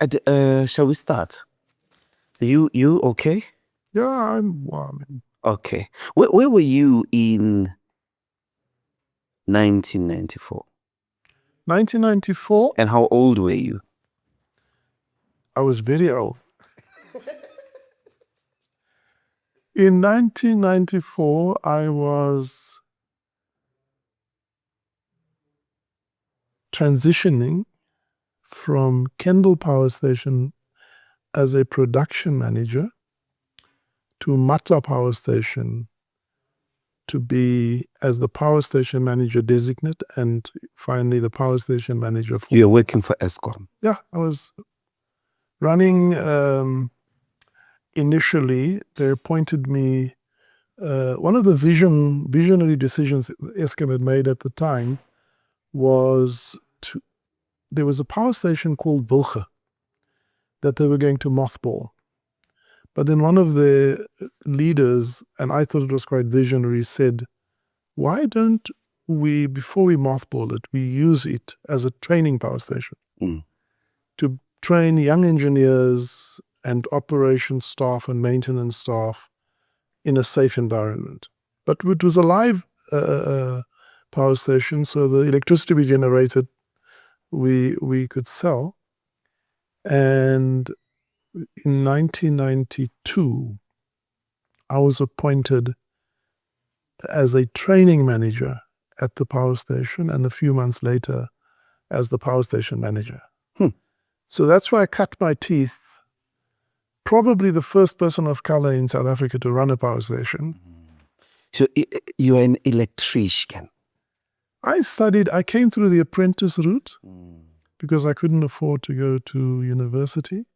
Shall we start? You okay? Yeah, I'm warm. Okay. Where were you in 1994? 1994, And how old were you? I was very old. In 1994, I was transitioning from Kendal Power Station as a production manager to Matla Power Station to be as the power station manager designate and finally the power station manager. You were working for Eskom. Yeah, I was running. Initially, they appointed me. One of the visionary decisions Eskom had made at the time was there was a power station called Wilge that they were going to mothball. But then one of the leaders, and I thought it was quite visionary, said, why don't we, before we mothball it, we use it as a training power station to train young engineers and operations staff and maintenance staff in a safe environment. But it was a live power station, so the electricity we generated, we could sell. And in 1992, I was appointed as a training manager at the power station, and a few months later as the power station manager. So that's where I cut my teeth. Probably the first person of color in South Africa to run a power station. So you are an electrician. I came through the apprentice route because I couldn't afford to go to university.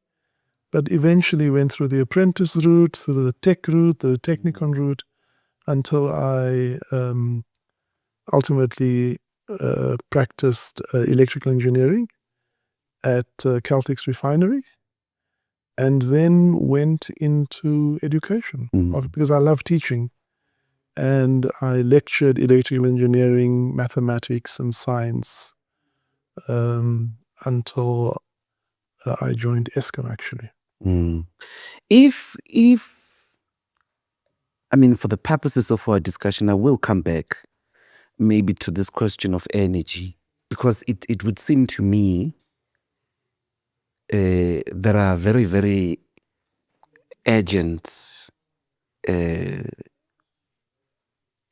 But eventually went through the apprentice route, through the tech route, the technicon route, until I ultimately practiced electrical engineering at Caltex Refinery, and then went into education because I love teaching. And I lectured electrical engineering, mathematics, and science until I joined Eskom, actually. If I mean, for the purposes of our discussion, I will come back maybe to this question of energy, because it would seem to me there are very, very urgent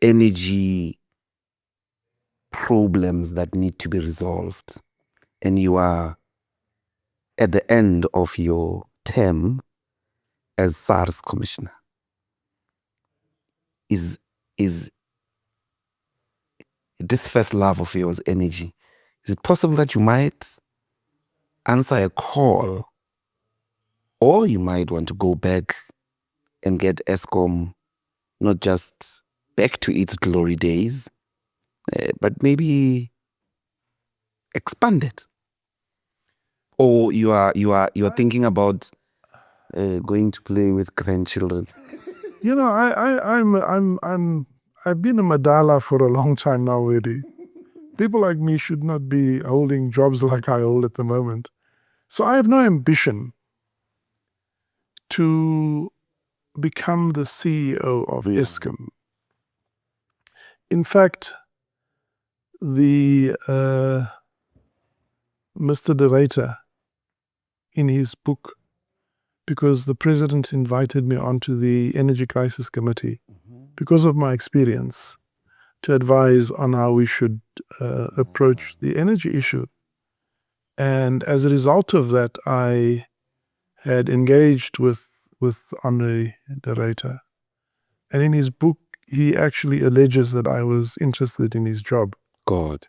energy problems that need to be resolved. And you are at the end of your term as SARS Commissioner. Is this first love of yours energy? Is it possible that you might answer a call, or you might want to go back and get Eskom not just back to its glory days, but maybe expand it? Or you are thinking about going to play with grandchildren? You know, I've been a Madala for a long time now already. People like me should not be holding jobs like I hold at the moment. So I have no ambition to become the CEO of Eskom. In fact, the Mr. De Ruyter, in his book, because the president invited me onto the Energy Crisis Committee because of my experience to advise on how we should approach the energy issue. And as a result of that, I had engaged with Henri De Ruyter. And in his book, he actually alleges that I was interested in his job. God.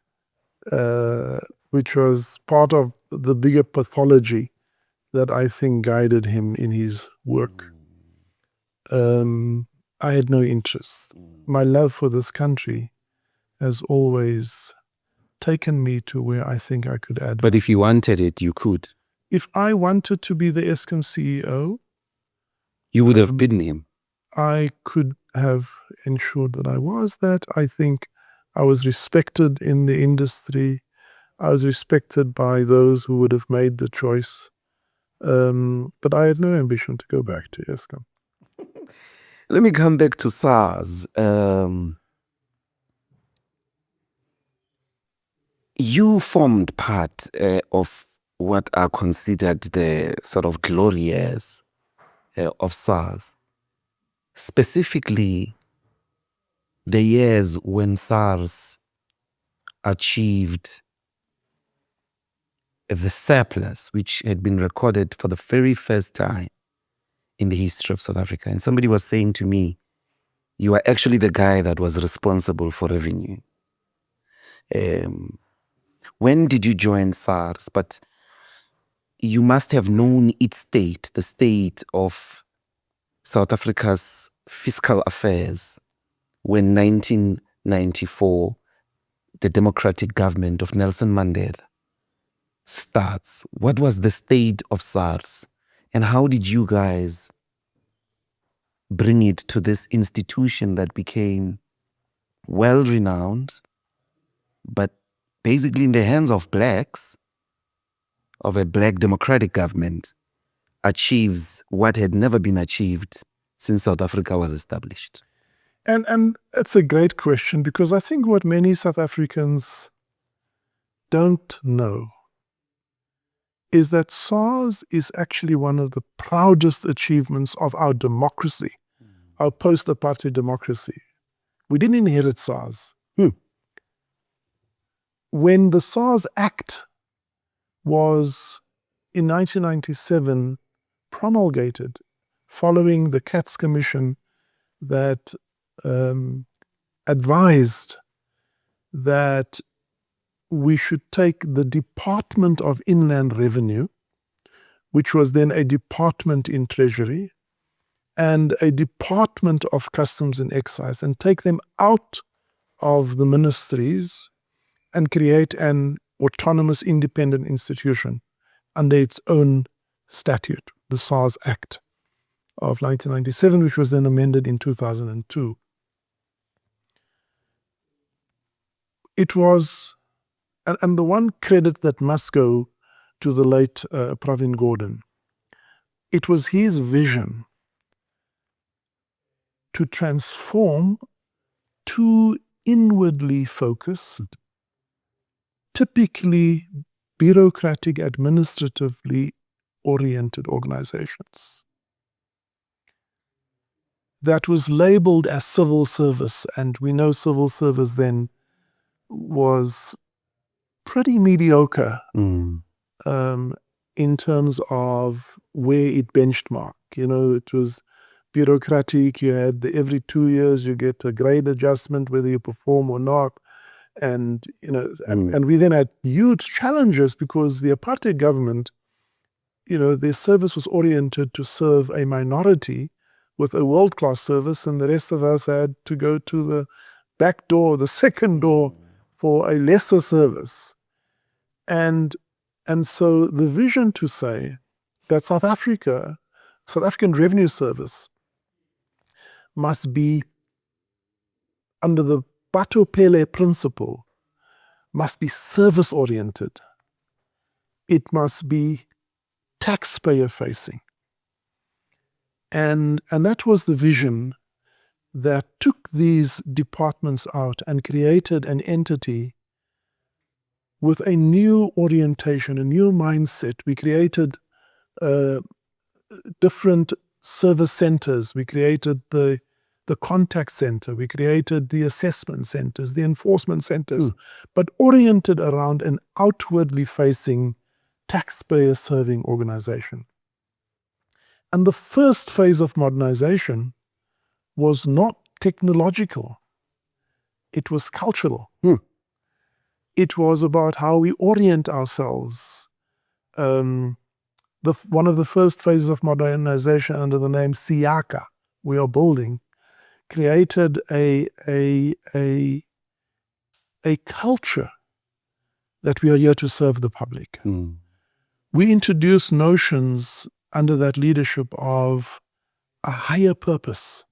Which was part of the bigger pathology that I think guided him in his work. I had no interest. My love for this country has always taken me to where I think I could add. But if you wanted it, you could. If I wanted to be the Eskom CEO, you would have been him. I could have ensured that I was that. I think I was respected in the industry. I was respected by those who would have made the choice. But I had no ambition to go back to Eskom. Let me come back to SARS. You formed part of what are considered the sort of glory years of SARS. Specifically, the years when SARS achieved the surplus, which had been recorded for the very first time in the history of South Africa. And somebody was saying to me, you are actually the guy that was responsible for revenue. When did you join SARS? But you must have known its state, the state of South Africa's fiscal affairs when 1994, the democratic government of Nelson Mandela starts. What was the state of SARS? And how did you guys bring it to this institution that became well-renowned, but basically in the hands of blacks, of a black democratic government, achieves what had never been achieved since South Africa was established? And it's a great question, because I think what many South Africans don't know is that SARS is actually one of the proudest achievements of our democracy, our post-apartheid democracy. We didn't inherit SARS. When the SARS Act was, in 1997, promulgated, following the SARS Commission that advised that we should take the Department of Inland Revenue, which was then a department in Treasury, and a Department of Customs and Excise, and take them out of the ministries and create an autonomous independent institution under its own statute, the SARS Act of 1997, which was then amended in 2002. It was, and the one credit that must go to the late Pravin Gordhan, it was his vision to transform two inwardly focused, typically bureaucratic, administratively oriented organizations that was labeled as civil service. And we know civil service then was pretty mediocre in terms of where it benchmarked. You know, it was bureaucratic. You had every 2 years you get a grade adjustment whether you perform or not. And, you know, and we then had huge challenges because the apartheid government, you know, their service was oriented to serve a minority with a world-class service, and the rest of us had to go to the back door, the second door, for a lesser service. And so the vision to say that South African Revenue Service must be, under the Batho-Pele principle, must be service-oriented. It must be taxpayer-facing. And that was the vision that took these departments out and created an entity with a new orientation, a new mindset. We created different service centers. We created the contact center. We created the assessment centers, the enforcement centers, but oriented around an outwardly facing, taxpayer-serving organization. And the first phase of modernization was not technological. It was cultural. It was about how we orient ourselves. One of the first phases of modernization, under the name Siaka, we are building, created a culture that we are here to serve the public. We introduced notions under that leadership of a higher purpose,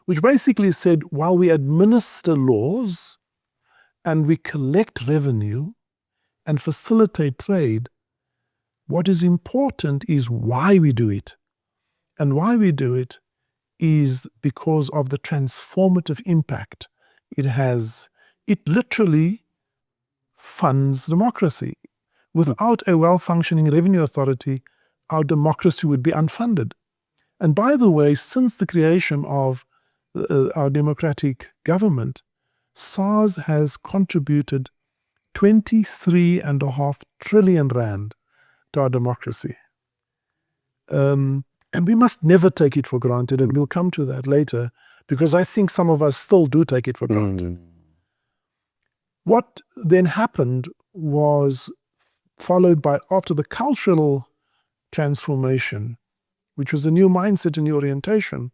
which basically said, while we administer laws and we collect revenue and facilitate trade, What is important is why we do it. And why we do it is because of the transformative impact it has. It literally funds democracy. Without a well-functioning revenue authority, our democracy would be unfunded. And by the way, since the creation of our democratic government, SARS has contributed 23.5 trillion rand to our democracy. And we must never take it for granted, and we'll come to that later, because I think some of us still do take it for granted. What then happened was followed by, after the cultural transformation, which was a new mindset and new orientation,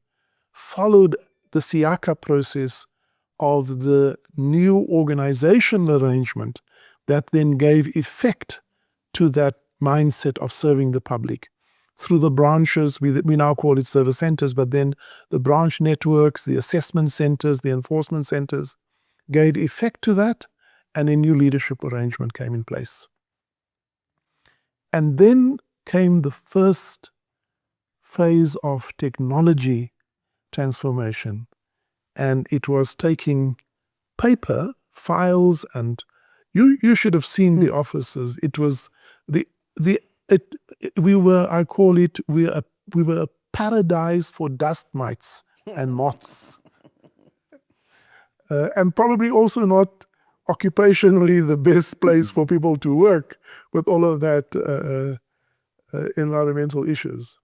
followed the Siaka process of the new organizational arrangement that then gave effect to that mindset of serving the public. Through the branches, we now call it service centers, but then the branch networks, the assessment centers, the enforcement centers, gave effect to that, and a new leadership arrangement came in place. And then came the first phase of technology transformation, and it was taking paper, files, and you should have seen the offices. It was we were a paradise for dust mites and moths, and probably also not occupationally the best place for people to work with all of that environmental issues.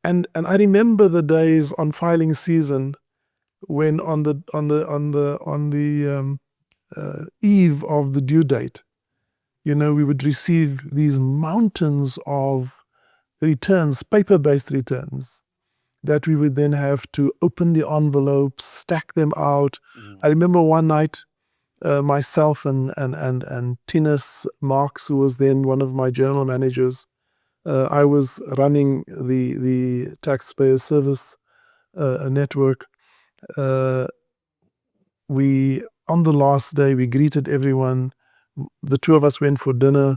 And I remember the days on filing season when on the eve of the due date, we would receive these mountains of returns, paper-based returns, that we would then have to open the envelopes, stack them out. I remember one night, myself and Tinus Marks, who was then one of my general managers, I was running the taxpayer service network. On the last day, we greeted everyone. The two of us went for dinner,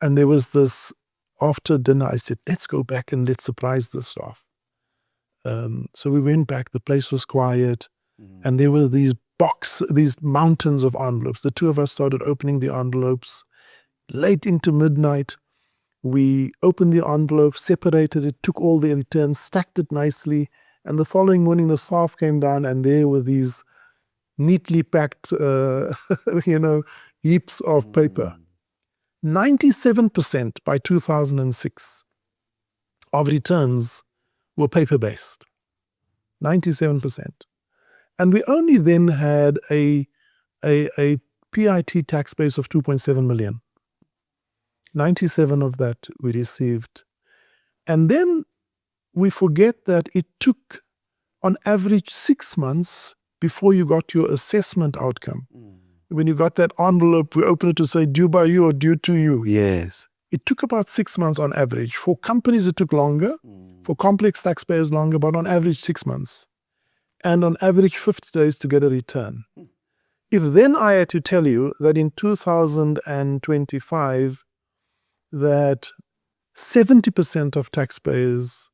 and there was this, after dinner, I said, let's go back and let's surprise the staff. So we went back, the place was quiet, and there were these mountains of envelopes. The two of us started opening the envelopes late into midnight. We opened the envelope, separated it, took all the returns, stacked it nicely, and the following morning the staff came down, and there were these neatly packed, heaps of paper. 97% by 2006 of returns were paper-based. 97%. And we only then had a PIT tax base of 2.7 million. 97 of that we received. And then we forget that it took on average 6 months before you got your assessment outcome. When you got that envelope, we opened it to say due by you or due to you. Yes. It took about 6 months on average. For companies, it took longer. For complex taxpayers, longer, but on average 6 months. And on average 50 days to get a return. If then I had to tell you that in 2025, that 70% of taxpayers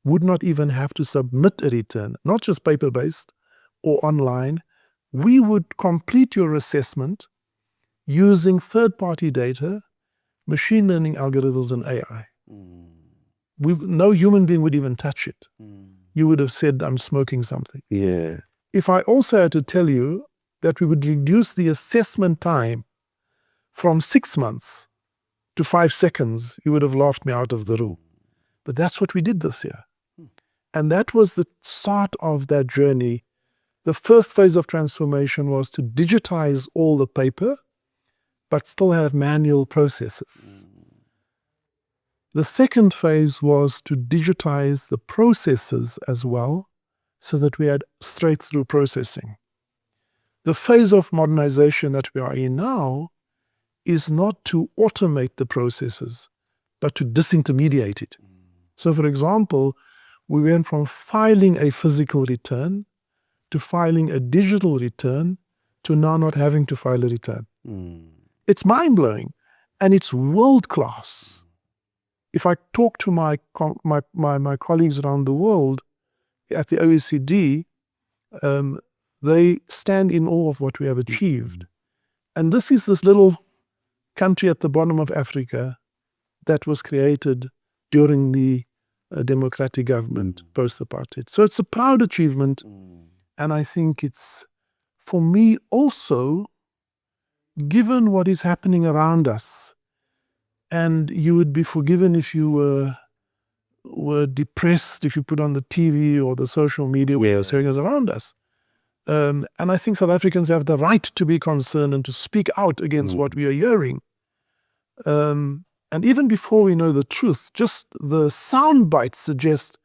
would not even have to submit a return, not just paper-based or online, we would complete your assessment using third-party data, machine learning algorithms, and AI. No human being would even touch it. You would have said, I'm smoking something. Yeah. If I also had to tell you that we would reduce the assessment time from 6 months to 5 seconds, you would have laughed me out of the room. But that's what we did this year. And that was the start of that journey. The first phase of transformation was to digitize all the paper, but still have manual processes. The second phase was to digitize the processes as well, so that we had straight-through processing. The phase of modernization that we are in now is not to automate the processes, but to disintermediate it. So, for example, we went from filing a physical return to filing a digital return to now not having to file a return. It's mind-blowing, and it's world-class. if I talk to my colleagues around the world at the OECD, they stand in awe of what we have achieved. And this is this little country at the bottom of Africa that was created during the democratic government post-apartheid. So it's a proud achievement. And I think it's, for me also, given what is happening around us, and you would be forgiven if you were depressed if you put on the TV or the social media where you're seeing us around us. And I think South Africans have the right to be concerned and to speak out against what we are hearing. And even before we know the truth, just the sound bites suggest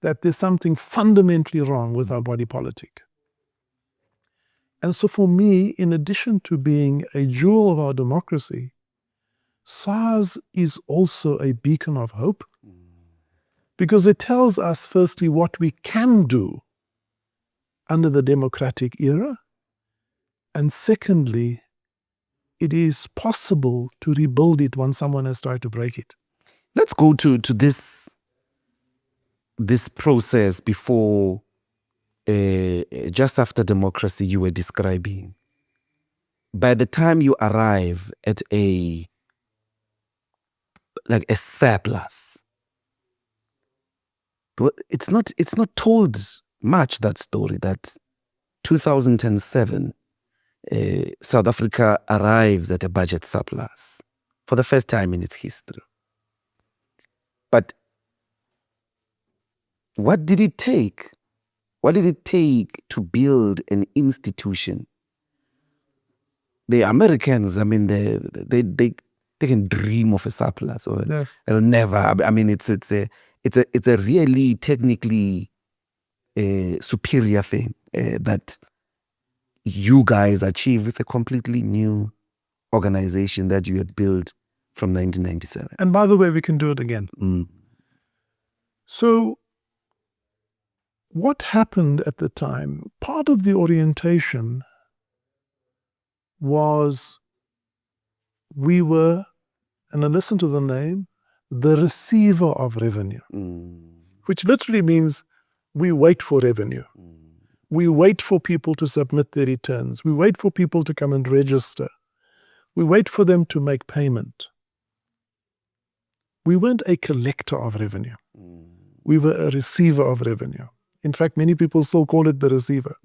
that there's something fundamentally wrong with our body politic. And so for me, in addition to being a jewel of our democracy, SARS is also a beacon of hope, because it tells us, firstly, what we can do under the democratic era, and secondly, it is possible to rebuild it once someone has tried to break it. Let's go to this process before, just after democracy you were describing. By the time you arrive at a surplus, it's not told much, that story, that 2007 South Africa arrives at a budget surplus for the first time in its history. But what did it take? What did it take to build an institution? The Americans, I mean, they can dream of a surplus, or they'll never. I mean, it's a really technically superior thing that you guys achieve with a completely new organization that you had built from 1997. And by the way, we can do it again. So what happened at the time, part of the orientation was we were, and I listen to the name, the receiver of revenue, which literally means we wait for revenue. We wait for people to submit their returns. We wait for people to come and register. We wait for them to make payment. We weren't a collector of revenue. We were a receiver of revenue. In fact, many people still call it the receiver.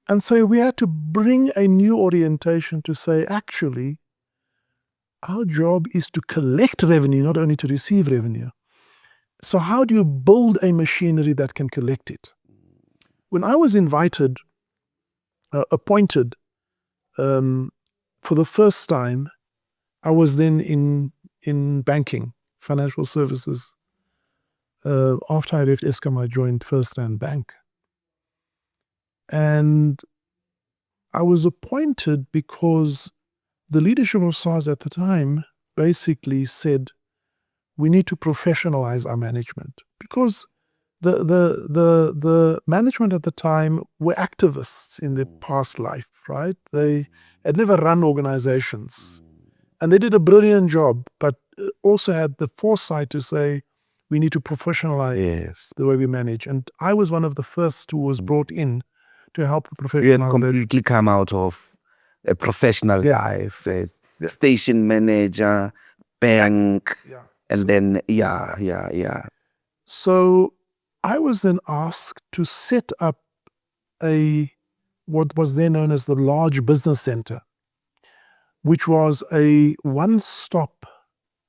And so we had to bring a new orientation to say, actually, our job is to collect revenue, not only to receive revenue. So how do you build a machinery that can collect it? When I was appointed for the first time, I was then in banking, financial services. After I left Eskom, I joined First Rand Bank. And I was appointed because the leadership of SARS at the time basically said, we need to professionalize our management, because the management at the time were activists in their past life, right? They had never run organizations, and they did a brilliant job, but also had the foresight to say, we need to professionalize the way we manage. And I was one of the first who was brought in to help the professionals. You had completely come out of a professional life, a station manager, bank, and then, So I was then asked to set up what was then known as the Large Business Center, which was a one-stop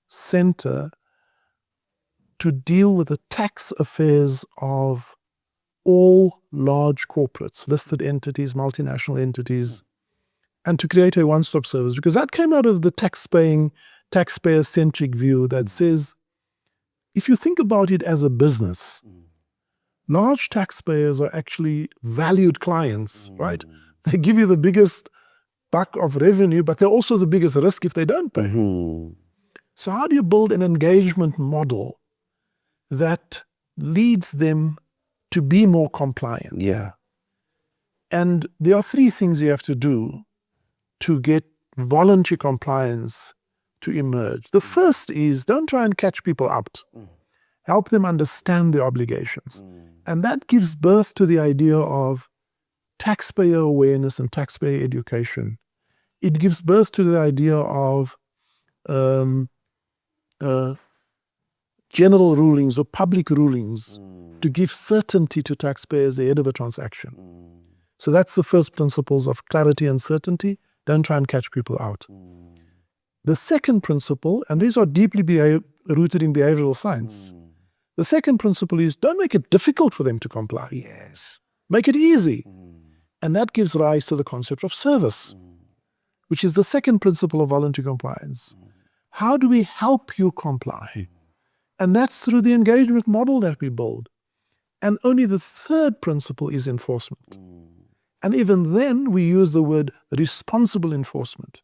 center to deal with the tax affairs of all large corporates, listed entities, multinational entities, and to create a one-stop service, because that came out of the taxpayer-centric view that says, if you think about it as a business, large taxpayers are actually valued clients, right? They give you the biggest buck of revenue, but they're also the biggest risk if they don't pay. So how do you build an engagement model that leads them to be more compliant? And there are three things you have to do to get voluntary compliance to emerge. The first is, don't try and catch people out. Help them understand their obligations. And that gives birth to the idea of taxpayer awareness and taxpayer education. It gives birth to the idea of general rulings or public rulings to give certainty to taxpayers ahead of a transaction. So that's the first principles of clarity and certainty. Don't try and catch people out. The second principle, and these are deeply rooted in behavioral science. The second principle is, don't make it difficult for them to comply. Yes. Make it easy. And that gives rise to the concept of service, which is the second principle of voluntary compliance. How do we help you comply? And that's through the engagement model that we build. And only the third principle is enforcement. And even then, we use the word responsible enforcement.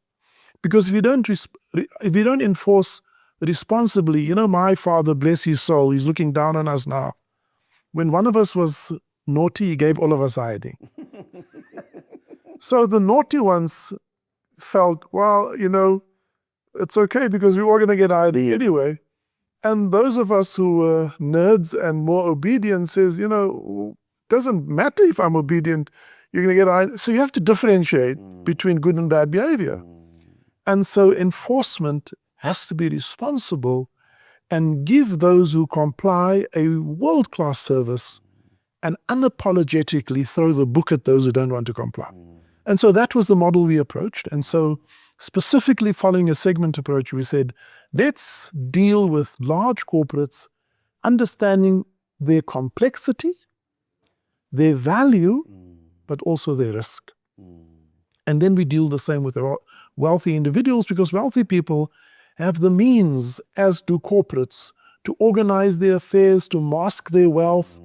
Because if you don't enforce responsibly, my father, bless his soul, he's looking down on us now. When one of us was naughty, he gave all of us hiding. So the naughty ones felt, well, it's okay because we were going to get hiding anyway. And those of us who were nerds and more obedient says, doesn't matter if I'm obedient, you're going to get hiding. So you have to differentiate between good and bad behavior. And so enforcement has to be responsible and give those who comply a world-class service and unapologetically throw the book at those who don't want to comply. And so that was the model we approached. And so specifically following a segment approach, we said, let's deal with large corporates, understanding their complexity, their value, but also their risk. And then we deal the same with the wealthy individuals, because wealthy people have the means, as do corporates, to organize their affairs, to mask their wealth,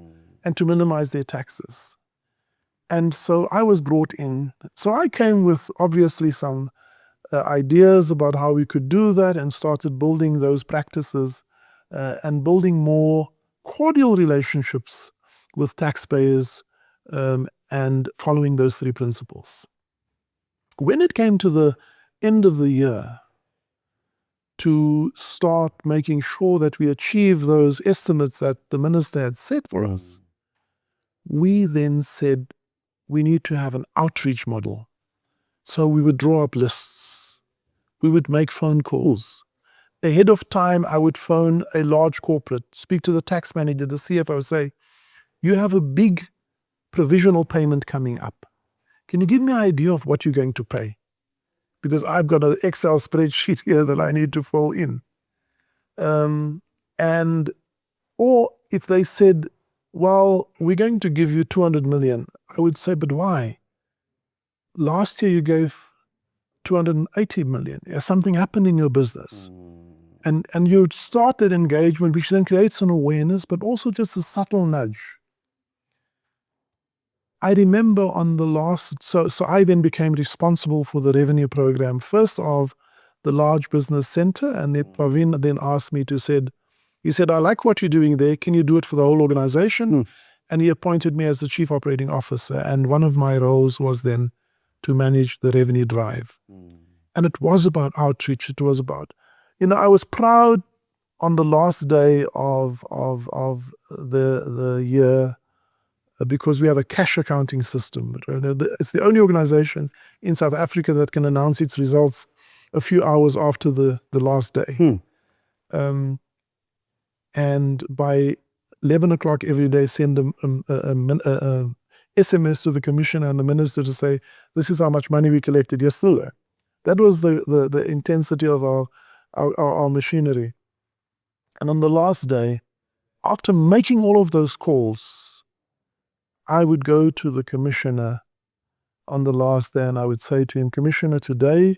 and to minimize their taxes. And so I was brought in. So I came with obviously some ideas about how we could do that, and started building those practices and building more cordial relationships with taxpayers and following those three principles. When it came to the end of the year, to start making sure that we achieve those estimates that the minister had set for us, we then said we need to have an outreach model. So we would draw up lists. We would make phone calls. Ahead of time, I would phone a large corporate, speak to the tax manager, the CFO, say, you have a big provisional payment coming up. Can you give me an idea of what you're going to pay? Because I've got an Excel spreadsheet here that I need to fill in. Or if they said, well, we're going to give you 200 million, I would say, but why? Last year you gave 280 million. Something happened in your business. And you start that engagement, which then creates an awareness, but also just a subtle nudge. I remember on the last, so I then became responsible for the revenue program, first of the large business center, and then Praveen then asked me he said, I like what you're doing there. Can you do it for the whole organization? And he appointed me as the chief operating officer. And one of my roles was then to manage the revenue drive. And it was about outreach. It was about, I was proud on the last day of the year, because we have a cash accounting system. It's the only organization in South Africa that can announce its results a few hours after the last day. And by 11 o'clock every day, send a SMS to the commissioner and the minister to say, this is how much money we collected yesterday. That was the intensity of our machinery. And on the last day, after making all of those calls, I would go to the commissioner on the last day and I would say to him, Commissioner, today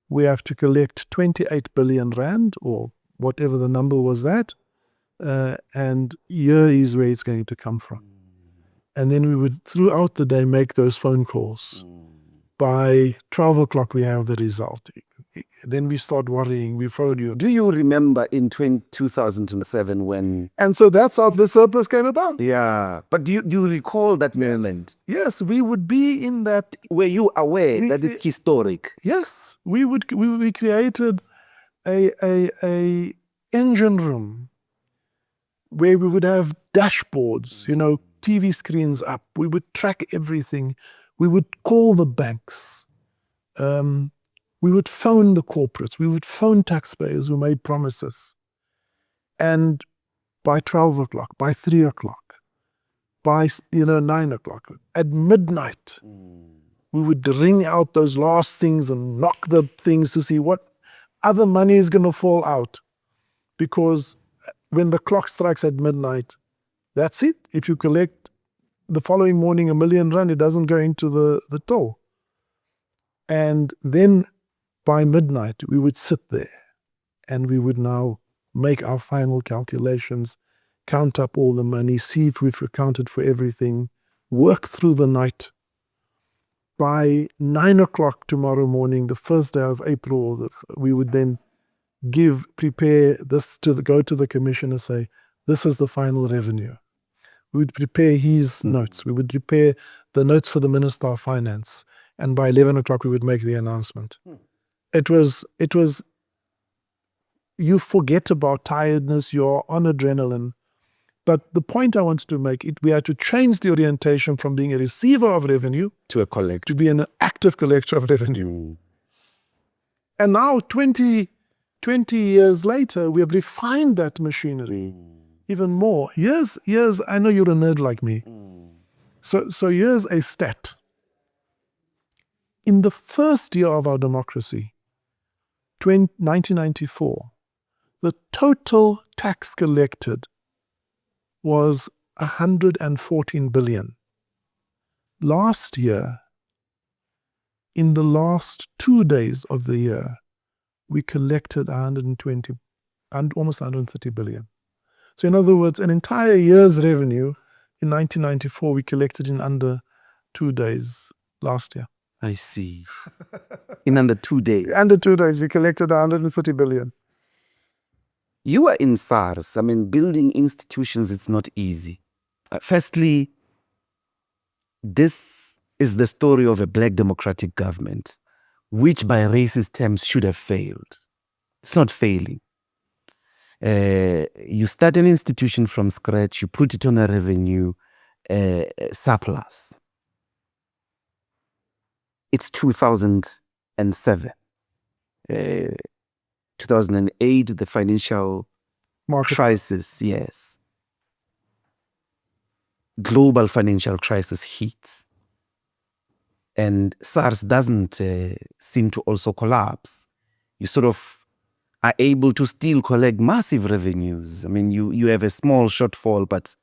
we have to collect 28 billion rand, or whatever the number was that, and here is where it's going to come from. And then we would, throughout the day, make those phone calls. By 12 o'clock, we have the result. Then we start worrying. We phone you. Do you remember in 2007 when... And so that's how the surplus came about. Yeah. But do you recall that moment? Yes, we would be in that... Were you aware that it's historic? Yes. We created a engine room where we would have dashboards, TV screens up. We would track everything. We would call the banks. We would phone the corporates. We would phone taxpayers who made promises. And by 12 o'clock, by 3 o'clock, by 9 o'clock, at midnight, we would ring out those last things and knock the things to see what other money is going to fall out. Because when the clock strikes at midnight, that's it. If you collect the following morning R1 million, it doesn't go into the till. And then by midnight, we would sit there and we would now make our final calculations, count up all the money, see if we've accounted for everything, work through the night. By 9 o'clock tomorrow morning, the first day of April, we would then prepare this go to the commissioner, say, this is the final revenue. We would prepare his notes. We would prepare the notes for the Minister of Finance. And by 11 o'clock, we would make the announcement. It was, you forget about tiredness, you're on adrenaline. But the point I wanted to make, we had to change the orientation from being a receiver of revenue To a collector. to be an active collector of revenue. And now, 20 years later, we have refined that machinery even more. Here's, I know you're a nerd like me. So here's a stat. In the first year of our democracy, 1994, the total tax collected was 114 billion. Last year, in the last 2 days of the year, we collected 120 and almost 130 billion. So in other words, an entire year's revenue in 1994, we collected in under 2 days last year. I see. In under 2 days. Under 2 days, we collected 130 billion. You are in SARS. I mean, building institutions, it's not easy. Firstly, this is the story of a black democratic government, which by racist terms should have failed. It's not failing. You start an institution from scratch, you put it on a revenue surplus. It's 2007. 2008, the financial crisis, yes. Global financial crisis hits. And SARS doesn't seem to also collapse. You sort of are able to still collect massive revenues. I mean, you have a small shortfall, but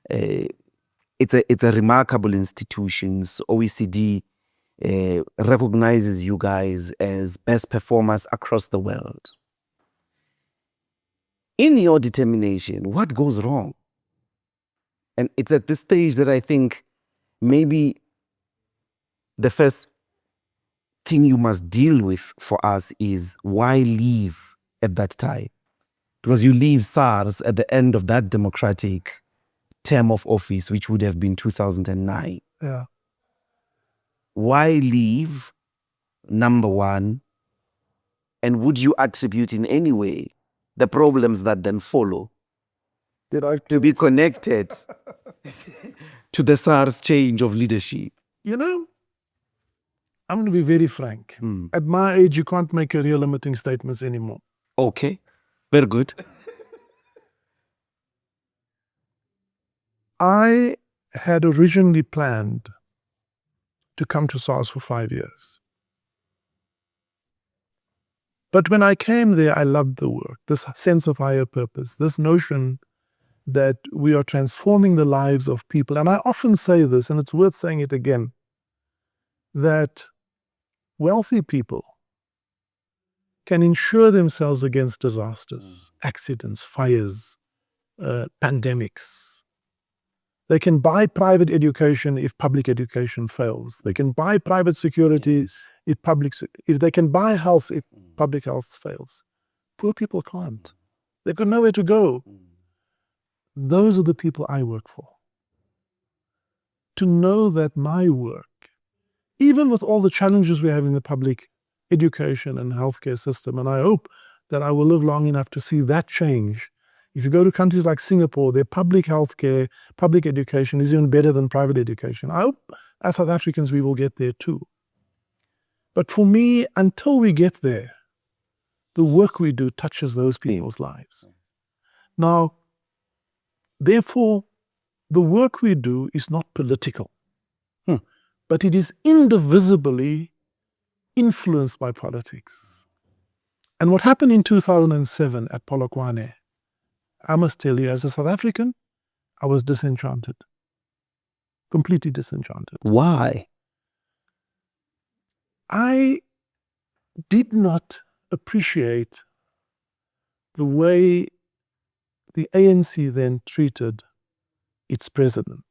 it's a remarkable institution. So OECD recognizes you guys as best performers across the world. In your determination, what goes wrong? And it's at this stage that I think maybe the first thing you must deal with for us is why leave at that time? Because you leave SARS at the end of that democratic term of office, which would have been 2009. Yeah. Why leave, number one? And would you attribute in any way the problems that then follow to be connected to the SARS change of leadership? You know, I'm going to be very frank. At my age, you can't make career limiting statements anymore. Okay, very good. I had originally planned to come to SARS for 5 years. But when I came there, I loved the work, this sense of higher purpose, this notion that we are transforming the lives of people. And I often say this, and it's worth saying it again, that wealthy people can insure themselves against disasters, accidents, fires, pandemics. They can buy private education if public education fails. They can buy private security if they can buy health if public health fails. Poor people can't. They've got nowhere to go. Those are the people I work for. To know that my work, even with all the challenges we have in the public education and healthcare system, and I hope that I will live long enough to see that change. If you go to countries like Singapore, their public healthcare, public education is even better than private education. I hope as South Africans we will get there too. But for me, until we get there, the work we do touches those people's lives. Now, therefore, the work we do is not political, but it is indivisibly influenced by politics. And what happened in 2007 at Polokwane, I must tell you, as a South African, I was disenchanted. Completely disenchanted. Why? I did not appreciate the way the ANC then treated its president,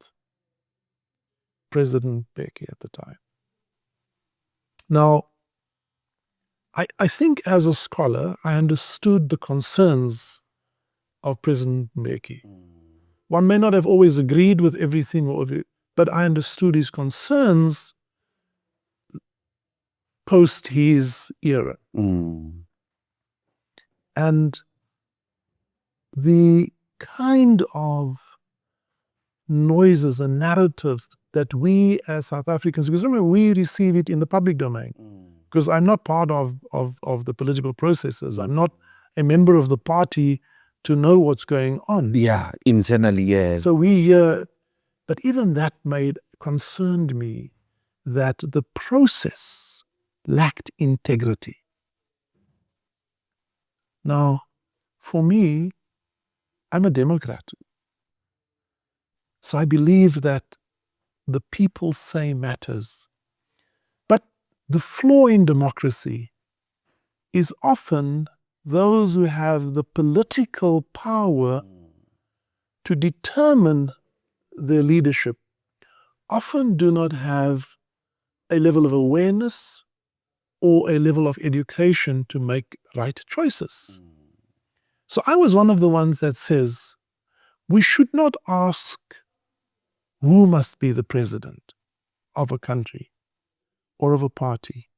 President Mbeki at the time. Now, I think as a scholar, I understood the concerns of President Mbeki. One may not have always agreed with everything, but I understood his concerns post his era. And the kind of noises and narratives that we as South Africans, because remember, we receive it in the public domain, because I'm not part of the political processes. I'm not a member of the party to know what's going on. Yeah, internally, yes. So we hear, but even that concerned me that the process lacked integrity. Now, for me, I'm a Democrat. So I believe that the people's say matters. But the flaw in democracy is often those who have the political power to determine their leadership often do not have a level of awareness or a level of education to make right choices. So I was one of the ones that says, we should not ask who must be the president of a country or of a party.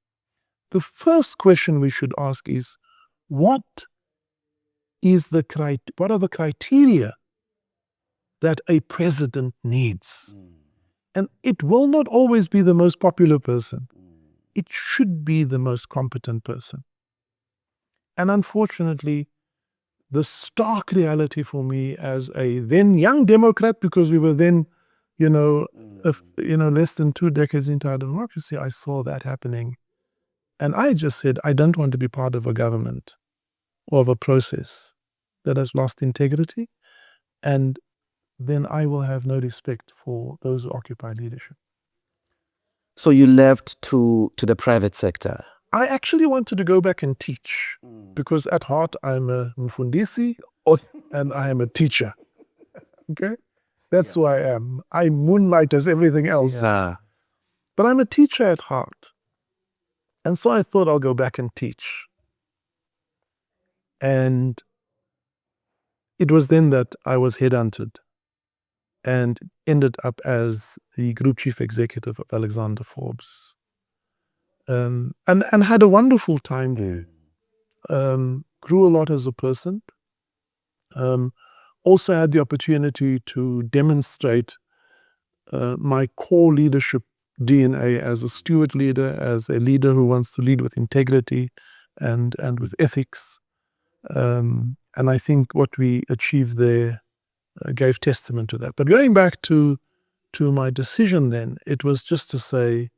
The first question we should ask is, what are the criteria that a president needs? And it will not always be the most popular person. It should be the most competent person. And unfortunately, the stark reality for me as a then young Democrat, because we were then, less than 2 decades into our democracy, I saw that happening. And I just said, I don't want to be part of a government or of a process that has lost integrity. And then I will have no respect for those who occupy leadership. So you left to the private sector? I actually wanted to go back and teach, because at heart I'm a mfundisi and I am a teacher. Okay? That's who I am. I moonlight as everything else. Yeah. But I'm a teacher at heart. And so I thought I'll go back and teach. And it was then that I was headhunted and ended up as the group chief executive of Alexander Forbes. And had a wonderful time there. Grew a lot as a person. Also had the opportunity to demonstrate my core leadership DNA as a steward leader, as a leader who wants to lead with integrity and with ethics. And I think what we achieved there gave testament to that. But going back to my decision then, it was just to say,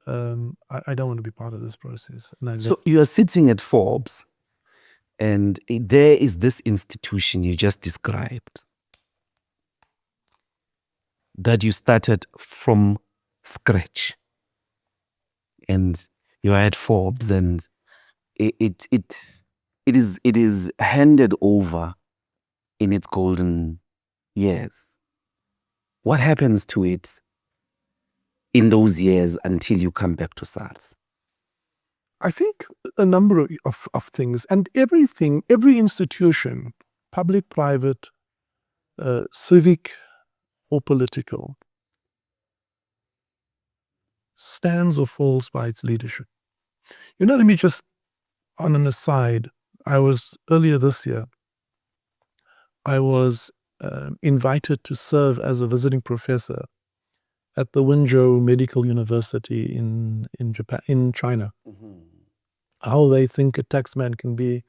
I don't want to be part of this process. So you are sitting at Forbes, and there is this institution you just described that you started from scratch, and you are at Forbes, and it is handed over in its golden years. What happens to it in those years until you come back to SARS? I think a number of things, and every institution, public, private, civic or political, stands or falls by its leadership. Let me just, on an aside, earlier this year, I was invited to serve as a visiting professor at the Wenzhou Medical University in Japan, in China. How they think a taxman can be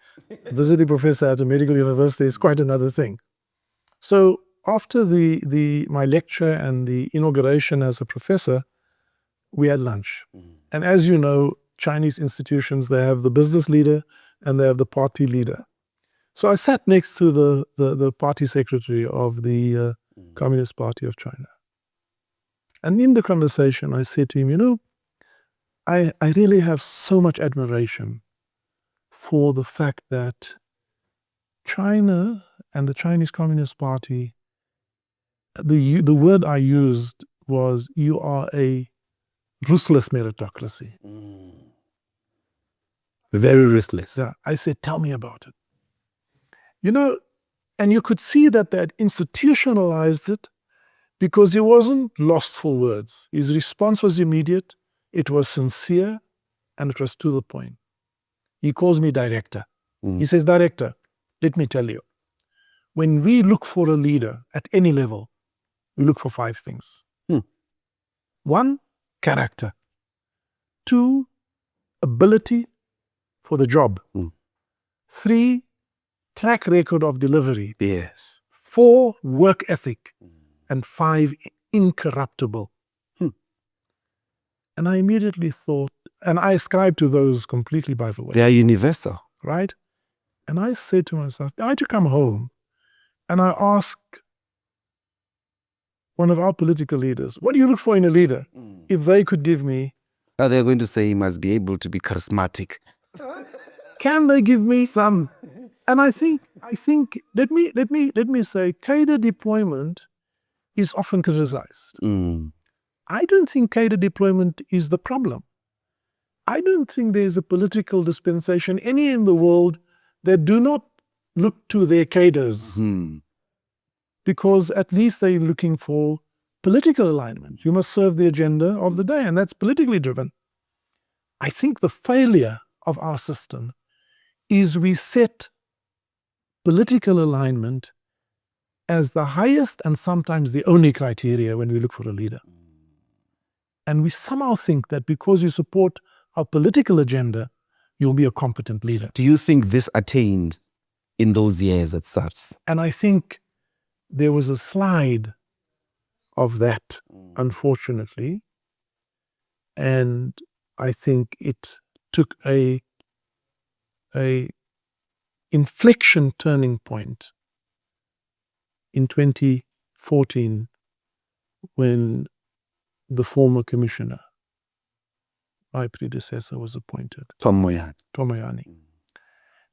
a visiting professor at a medical university is quite another thing. So after my lecture and the inauguration as a professor, we had lunch. And as you know, Chinese institutions, they have the business leader and they have the party leader. So I sat next to the party secretary of the Communist Party of China. And in the conversation, I said to him, I really have so much admiration for the fact that China and the Chinese Communist Party, the word I used was, you are a ruthless meritocracy. Very ruthless. Yeah, I said, tell me about it. And you could see that they had institutionalized it because he wasn't lost for words. His response was immediate, it was sincere, and it was to the point. He calls me director. He says, director, let me tell you, when we look for a leader at any level, we look for 5 things. 1, character. 2, ability for the job. 3, track record of delivery. Yes. 4, work ethic. And 5, incorruptible. And I immediately thought, and I ascribe to those completely, by the way. They are universal. Right? And I said to myself, I had to come home and I ask one of our political leaders, what do you look for in a leader? If they could give me... They're going to say he must be able to be charismatic. Can they give me some? And I think, let me say, cadre deployment is often criticized. I don't think cadre deployment is the problem. I don't think there's a political dispensation any in the world that do not look to their cadres. Because at least they're looking for political alignment. You must serve the agenda of the day, and that's politically driven. I think the failure of our system is we set political alignment as the highest and sometimes the only criteria when we look for a leader. And we somehow think that because you support our political agenda, you'll be a competent leader. Do you think this attained in those years at SARS? And I think there was a slide of that, unfortunately. And I think it took a inflection turning point in 2014 when the former commissioner, my predecessor, was appointed. Tom Moyane.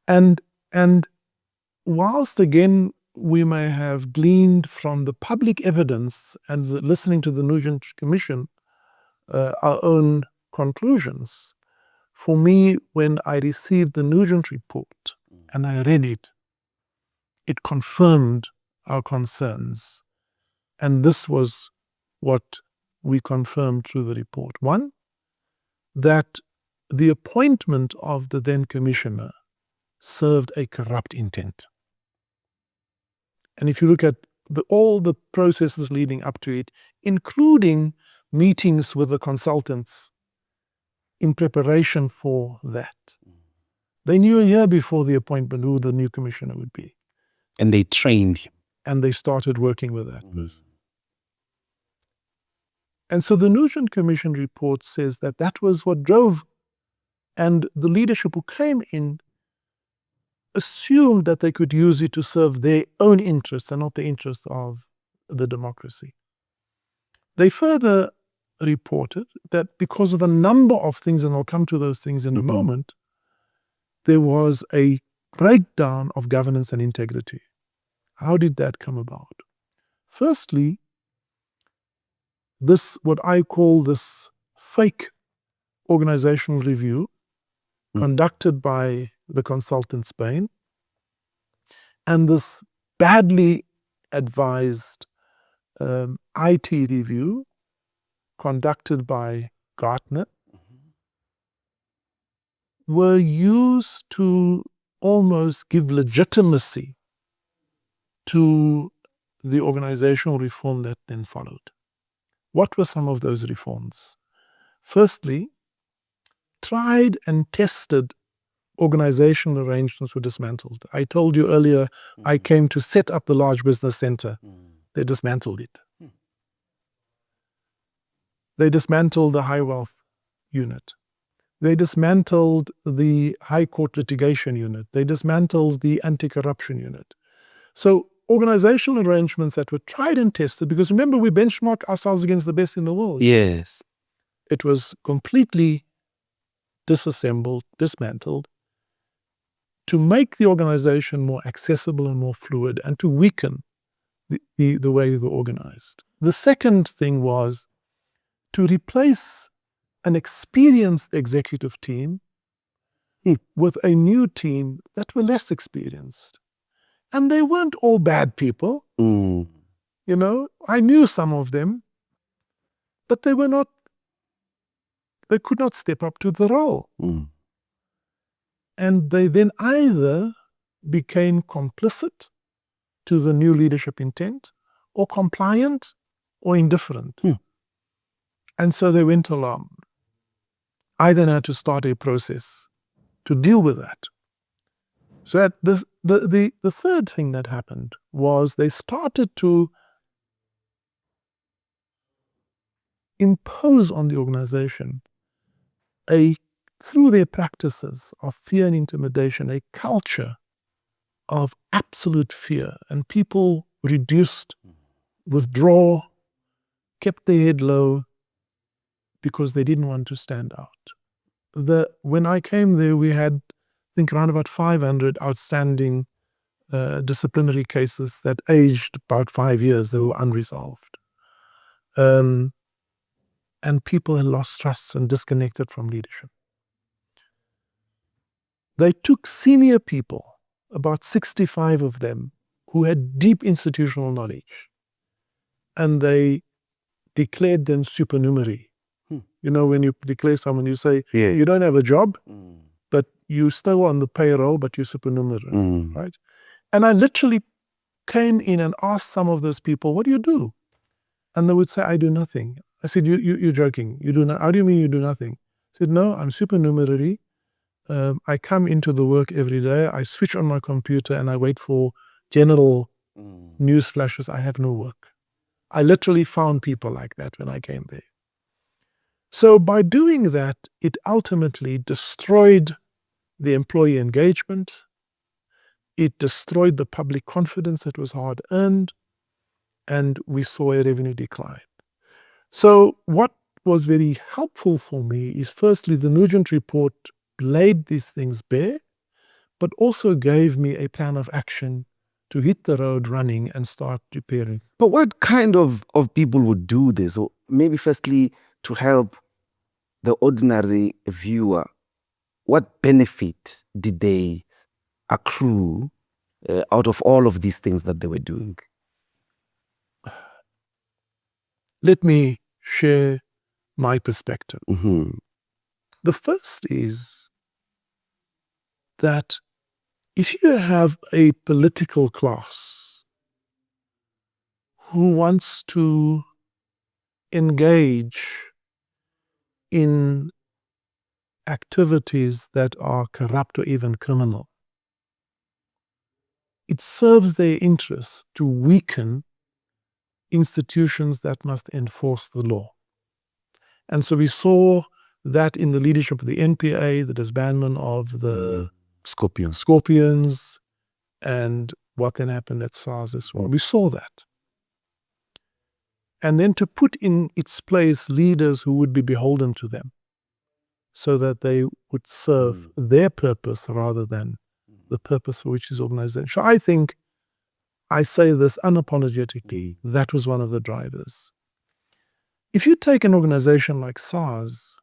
And whilst again we may have gleaned from the public evidence and listening to the Nugent Commission our own conclusions, for me, when I received the Nugent report and I read it, it confirmed our concerns. And this was what we confirmed through the report. 1, that the appointment of the then commissioner served a corrupt intent. And if you look at all the processes leading up to it, including meetings with the consultants in preparation for that, they knew a year before the appointment who the new commissioner would be. And they trained him. And they started working with that person. And so the Nugent Commission report says that that was what drove, and the leadership who came in assumed that they could use it to serve their own interests and not the interests of the democracy. They further reported that because of a number of things, and I'll come to those things in a moment, there was a breakdown of governance and integrity. How did that come about? Firstly, what I call this fake organizational review conducted by the consultant Spain, and this badly advised IT review conducted by Gartner were used to almost give legitimacy to the organizational reform that then followed. What were some of those reforms? Firstly, tried and tested organizational arrangements were dismantled. I told you earlier, I came to set up the large business center. They dismantled it. They dismantled the high wealth unit. They dismantled the high court litigation unit. They dismantled the anti-corruption unit. So organizational arrangements that were tried and tested, because remember, we benchmark ourselves against the best in the world. Yes. It was completely disassembled, dismantled, to make the organization more accessible and more fluid, and to weaken the way we were organized. The second thing was to replace an experienced executive team with a new team that were less experienced. And they weren't all bad people. You know, I knew some of them, but they could not step up to the role. And they then either became complicit to the new leadership intent, or compliant, or indifferent. And so they went along. I then had to start a process to deal with that. So the third thing that happened was they started to impose on the organization through their practices of fear and intimidation, a culture of absolute fear, and people reduced, withdraw, kept their head low because they didn't want to stand out. When I came there, we had, I think, around about 500 outstanding disciplinary cases that aged about 5 years. They were unresolved. And people had lost trust and disconnected from leadership. They took senior people, about 65 of them, who had deep institutional knowledge, and they declared them supernumerary. You know, when you declare someone, you say, you don't have a job, but you're still on the payroll, but you're supernumerary, right? And I literally came in and asked some of those people, what do you do? And they would say, I do nothing. I said, you're joking. You do not. How do you mean you do nothing? I said, no, I'm supernumerary. I come into the work every day. I switch on my computer and I wait for general news flashes. I have no work. I literally found people like that when I came there. So by doing that, it ultimately destroyed the employee engagement. It destroyed the public confidence that was hard earned, and we saw a revenue decline. So what was very helpful for me is, firstly, the Nugent report laid these things bare, but also gave me a plan of action to hit the road running and start repairing. But what kind of people would do this? Or maybe firstly, to help the ordinary viewer, what benefit did they accrue out of all of these things that they were doing? Let me share my perspective. The first is that if you have a political class who wants to engage in activities that are corrupt or even criminal, it serves their interest to weaken institutions that must enforce the law. And so we saw that in the leadership of the NPA, the disbandment of the Scorpions, and what then happened at SARS as well. We saw that. And then to put in its place leaders who would be beholden to them, so that they would serve their purpose rather than the purpose for which is organization. So I think, I say this unapologetically, that was one of the drivers. If you take an organization like SARS,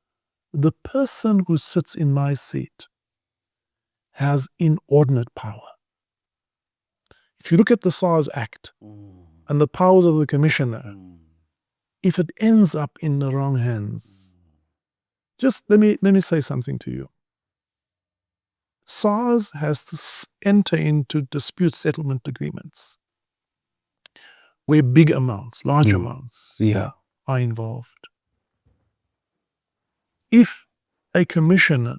the person who sits in my seat has inordinate power. If you look at the SARS Act and the powers of the commissioner, if it ends up in the wrong hands, just let me say something to you. SARS has to enter into dispute settlement agreements where big amounts, large amounts Yeah. are involved. If a commissioner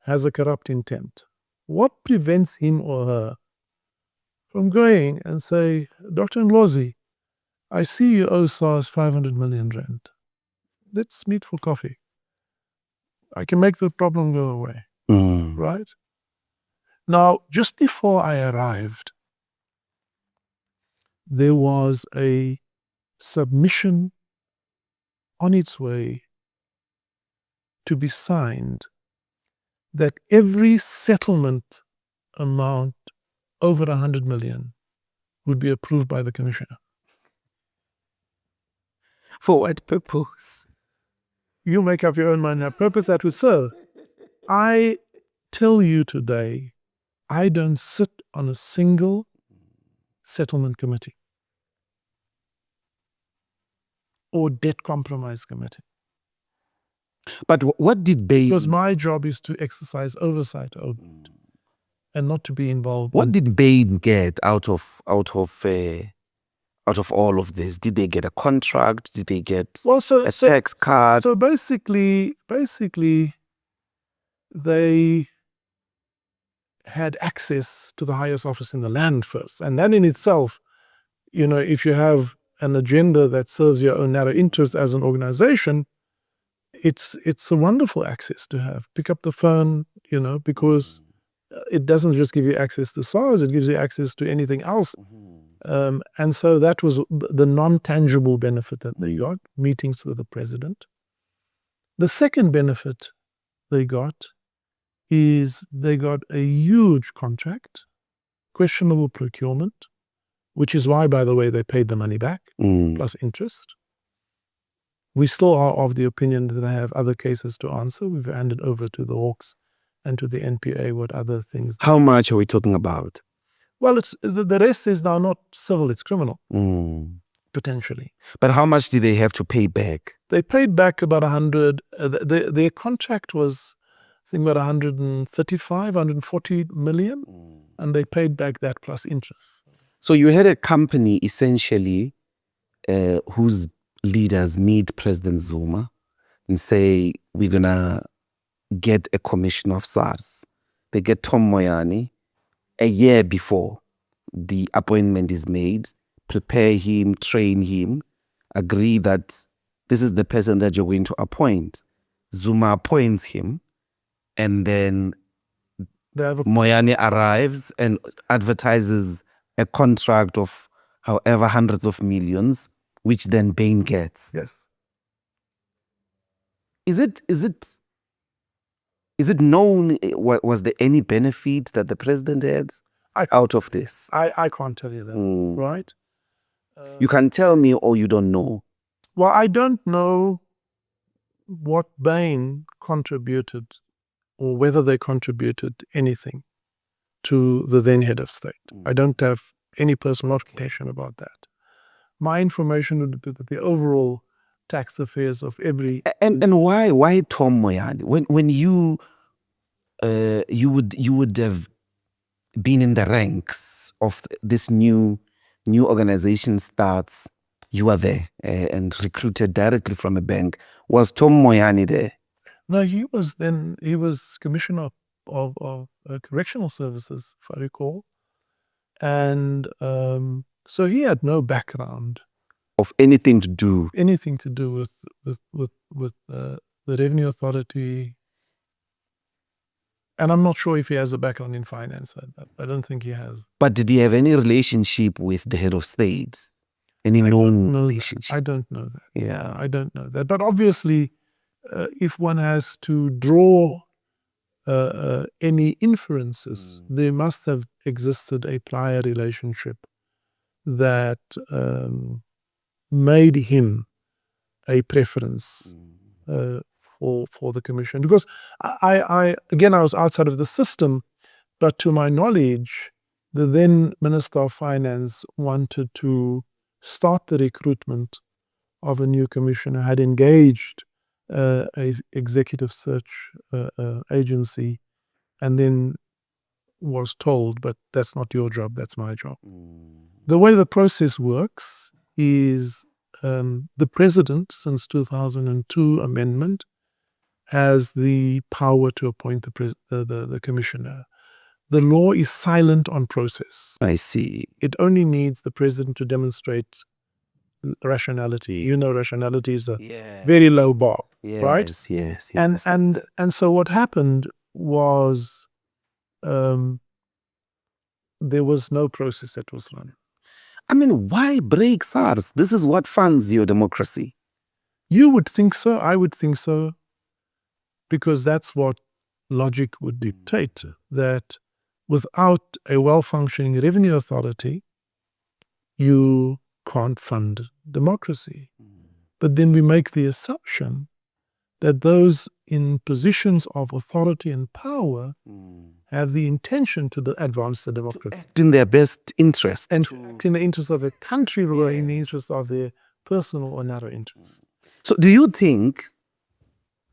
has a corrupt intent, what prevents him or her from going and say, Dr. Ndlozi, I see you owe SARS 500 million rand. Let's meet for coffee. I can make the problem go away, right? Now, just before I arrived, there was a submission on its way to be signed that every settlement amount over 100 million would be approved by the commissioner. For what purpose? You make up your own mind. Now, purpose that would serve. I tell you today, I don't sit on a single settlement committee or debt compromise committee. But what did Bain? Because my job is to exercise oversight over it and not to be involved. What did Bain get out of all of this? Did they get a contract? Did they get a tax card? So basically, they had access to the highest office in the land first. And that in itself, if you have an agenda that serves your own narrow interest as an organization, it's a wonderful access to have. Pick up the phone, because it doesn't just give you access to SARS, it gives you access to anything else. And so that was the non-tangible benefit that they got, meetings with the president. The second benefit they got is they got a huge contract, questionable procurement, which is why, by the way, they paid the money back, plus interest. We still are of the opinion that they have other cases to answer. We've handed over to the Hawks and to the NPA what other things. How much are we talking about? Well, it's the rest is now not civil, it's criminal, potentially. But how much did they have to pay back? They paid back about 100. Their contract was, I think, about 135, 140 million, and they paid back that plus interest. So you had a company, essentially, whose leaders meet President Zuma and say, we're going to get a commissioner of SARS. They get Tom Moyane a year before the appointment is made, prepare him, train him, agree that this is the person that you're going to appoint. Zuma appoints him, and then Moyane arrives and advertises a contract of however hundreds of millions, which then Bain gets. Yes. Is it known, was there any benefit that the president had out of this? I can't tell you that, right? You can tell me, or you don't know. Well, I don't know what Bain contributed or whether they contributed anything to the then head of state. I don't have any personal information about that. My information would be that the overall tax affairs of every... And why Tom Moyane? When you would have been in the ranks of this new organization starts, you are there and recruited directly from a bank. Was Tom Moyane there? No, he was commissioner of correctional services, if I recall. And so he had no background of anything to do with the Revenue Authority. And I'm not sure if he has a background in finance. I don't think he has. But did he have any relationship with the head of state? Any known relationship? I don't know that. Yeah. I don't know that. But obviously, if one has to draw any inferences, there must have existed a prior relationship that made him a preference for the commission. Because I was outside of the system, but to my knowledge, the then Minister of Finance wanted to start the recruitment of a new commissioner, had engaged a executive search agency and then was told, but that's not your job, that's my job. The way the process works is the president, since 2002 amendment, has the power to appoint the commissioner. The law is silent on process. I see. It only needs the president to demonstrate rationality. You know, rationality is a very low bar, right? Yes. And so what happened was there was no process that was run. I mean, why break SARS? This is what funds your democracy. You would think so. I would think so. Because that's what logic would dictate, that without a well-functioning revenue authority, you can't fund democracy. But then we make the assumption that those in positions of authority and power have the intention to advance the democracy. Act in their best interest. And to act in the interest of the country rather than in the interest of their personal or narrow interests. So do you think,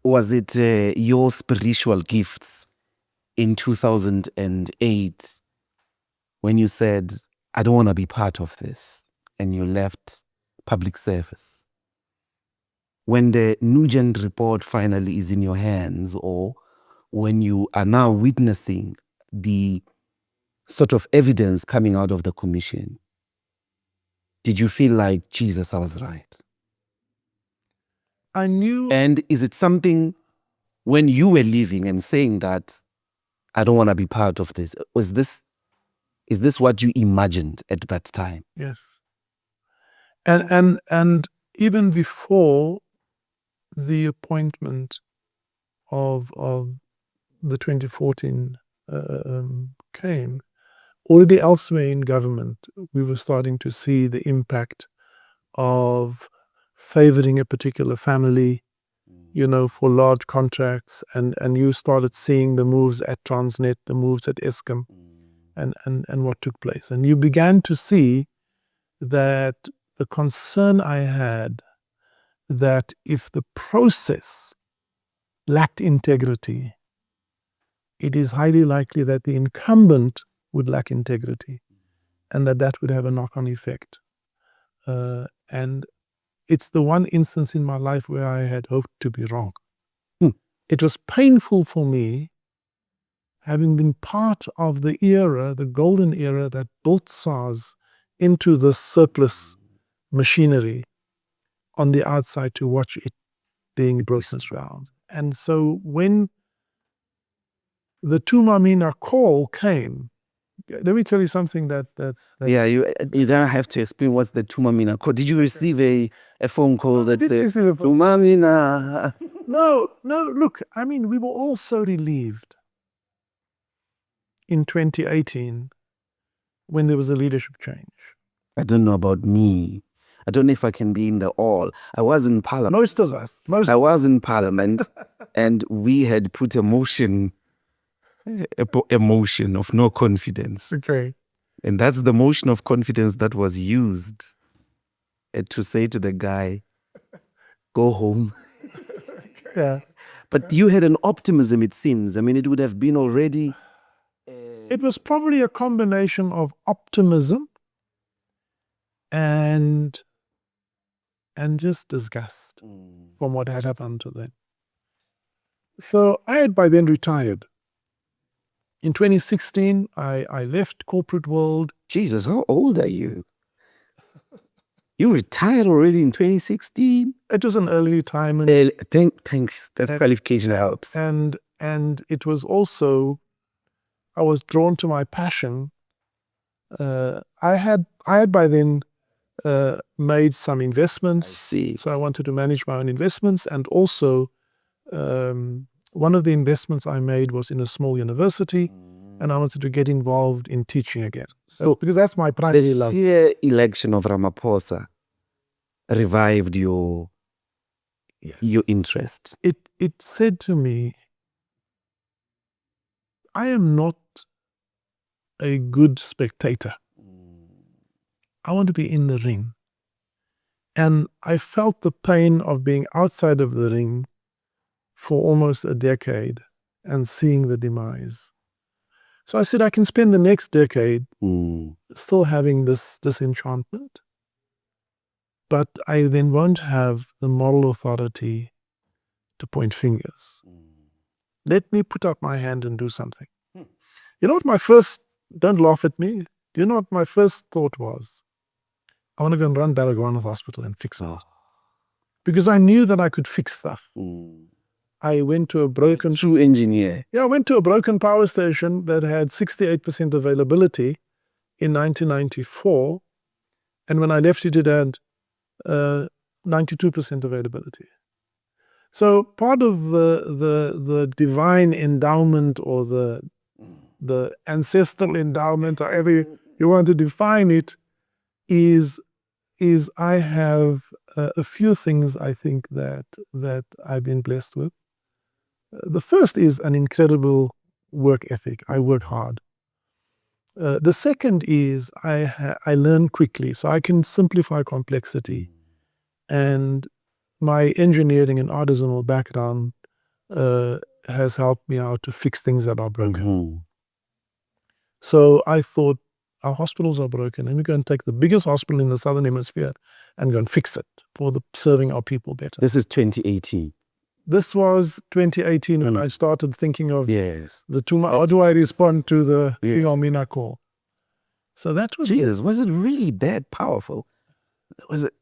was it your spiritual gifts in 2008 when you said, I don't want to be part of this, and you left public service? When the Nugent report finally is in your hands, or when you are now witnessing the sort of evidence coming out of the commission, did you feel like, Jesus, I was right? I knew. And is it something, when you were leaving and saying that, I don't want to be part of this, is this what you imagined at that time? Yes. And even before the appointment of the 2014 came, already elsewhere in government, we were starting to see the impact of favoring a particular family, you know, for large contracts, and you started seeing the moves at Transnet, the moves at Eskom, and what took place. And you began to see that the concern I had that if the process lacked integrity, it is highly likely that the incumbent would lack integrity, and that would have a knock-on effect. And it's the one instance in my life where I had hoped to be wrong. It was painful for me, having been part of the era, the golden era that built SARS into the surplus machinery on the outside, to watch it being broken down. And so when the Tumamina call came, let me tell you something that Yeah, you don't have to explain what's the Tumamina call. Did you receive a phone call that said, Tumamina? No, look, I mean, we were all so relieved in 2018 when there was a leadership change. I don't know about me. I don't know if I can be in the all. I was in parliament. Most of us. I was in parliament and we had put a motion of no confidence. Okay. And that's the motion of confidence that was used to say to the guy, go home. Yeah. But you had an optimism, it seems. I mean, it would have been already... It was probably a combination of optimism and just disgust from what had happened to them. So I had by then retired. In 2016, I left corporate world. Jesus, how old are you? You retired already in 2016? It was an early retirement. Thanks. That qualification helps. And it was also, I was drawn to my passion. I had by then made some investments. I see. So I wanted to manage my own investments, and also one of the investments I made was in a small university, and I wanted to get involved in teaching again. So because that's my primary love. The sheer election of Ramaphosa revived your interest. It said to me, I am not a good spectator. I want to be in the ring. And I felt the pain of being outside of the ring for almost a decade and seeing the demise. So I said, I can spend the next decade Mm. still having this disenchantment, but I then won't have the moral authority to point fingers. Let me put up my hand and do something. You know what my first, don't laugh at me. You know what my first thought was? I want to go and run Baragwanath Hospital and fix it. Because I knew that I could fix stuff. I went to a broken... True engineer. Yeah, I went to a broken power station that had 68% availability in 1994. And when I left it, it had 92% availability. So part of the divine endowment or the ancestral endowment, however you want to define it, is I have a few things I think that I've been blessed with. The first is an incredible work ethic. I work hard. The second is I learn quickly, so I can simplify complexity. And my engineering and artisanal background has helped me out to fix things that are broken. So I thought, our hospitals are broken, and we're going to take the biggest hospital in the Southern Hemisphere and go and fix it for serving our people better. This is 2018. This was 2018 when I started thinking of how do I respond to the Iomina call? So that was... Jesus, was it really that powerful?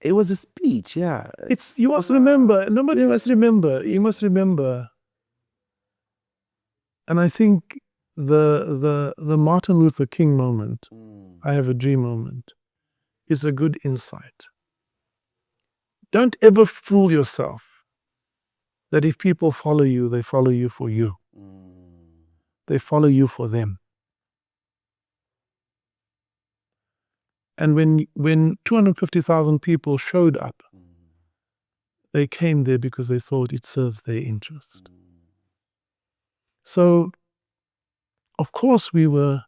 It was a speech, yeah. You must remember, nobody must remember, you must remember. And I think the Martin Luther King moment, I have a dream moment, is a good insight. Don't ever fool yourself that if people follow you, they follow you for you. They follow you for them. And when 250,000 people showed up, they came there because they thought it serves their interest. So, of course, we were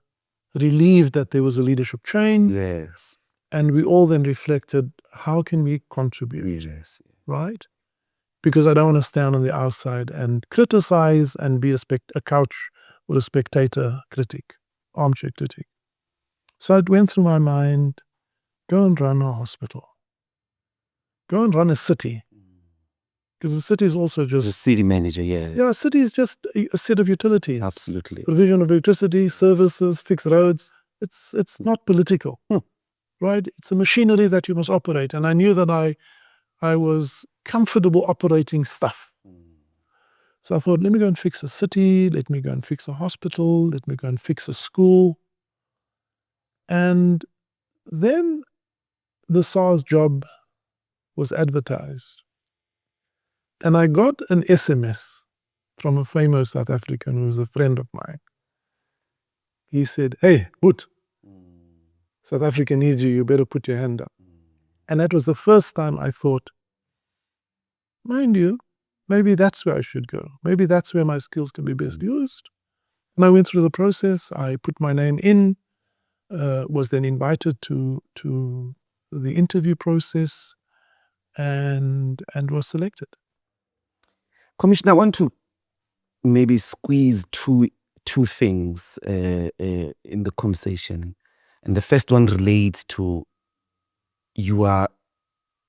relieved that there was a leadership change. Yes. And we all then reflected, how can we contribute? Yes. Right? Because I don't want to stand on the outside and criticize and be a couch or a spectator critic, armchair critic. So it went through my mind, go and run a hospital. Go and run a city. Because the city is also just... The city manager, yeah. Yeah, a city is just a set of utilities. Absolutely. Provision of electricity, services, fixed roads. It's not political, right? It's a machinery that you must operate. And I knew that I was comfortable operating stuff. So I thought, let me go and fix a city. Let me go and fix a hospital. Let me go and fix a school. And then the SARS job was advertised. And I got an SMS from a famous South African who was a friend of mine. He said, hey, Boet, South Africa needs you. You better put your hand up. And that was the first time I thought, mind you, maybe that's where I should go. Maybe that's where my skills can be best used. And I went through the process. I put my name in, was then invited to the interview process and was selected. Commissioner, I want to maybe squeeze two things in the conversation. And the first one relates to, you are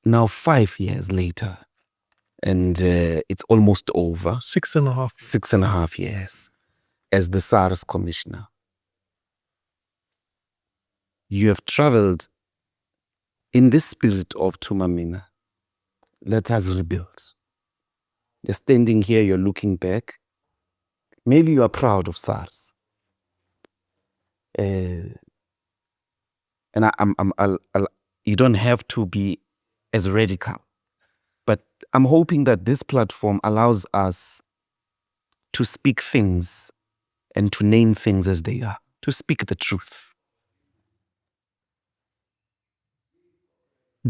now 5 years later, and it's almost over. 6.5. 6.5 years as the SARS Commissioner. You have traveled in this spirit of Tumamina. Let us rebuild. You're standing here, you're looking back. Maybe you are proud of SARS. And you don't have to be as radical. But I'm hoping that this platform allows us to speak things and to name things as they are, to speak the truth.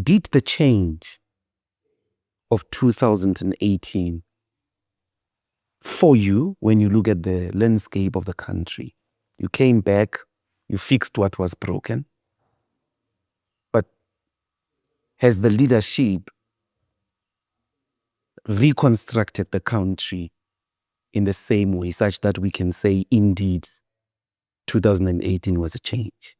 Did the change of 2018 for you, when you look at the landscape of the country, you came back, you fixed what was broken, but has the leadership reconstructed the country in the same way, such that we can say, indeed, 2018 was a change?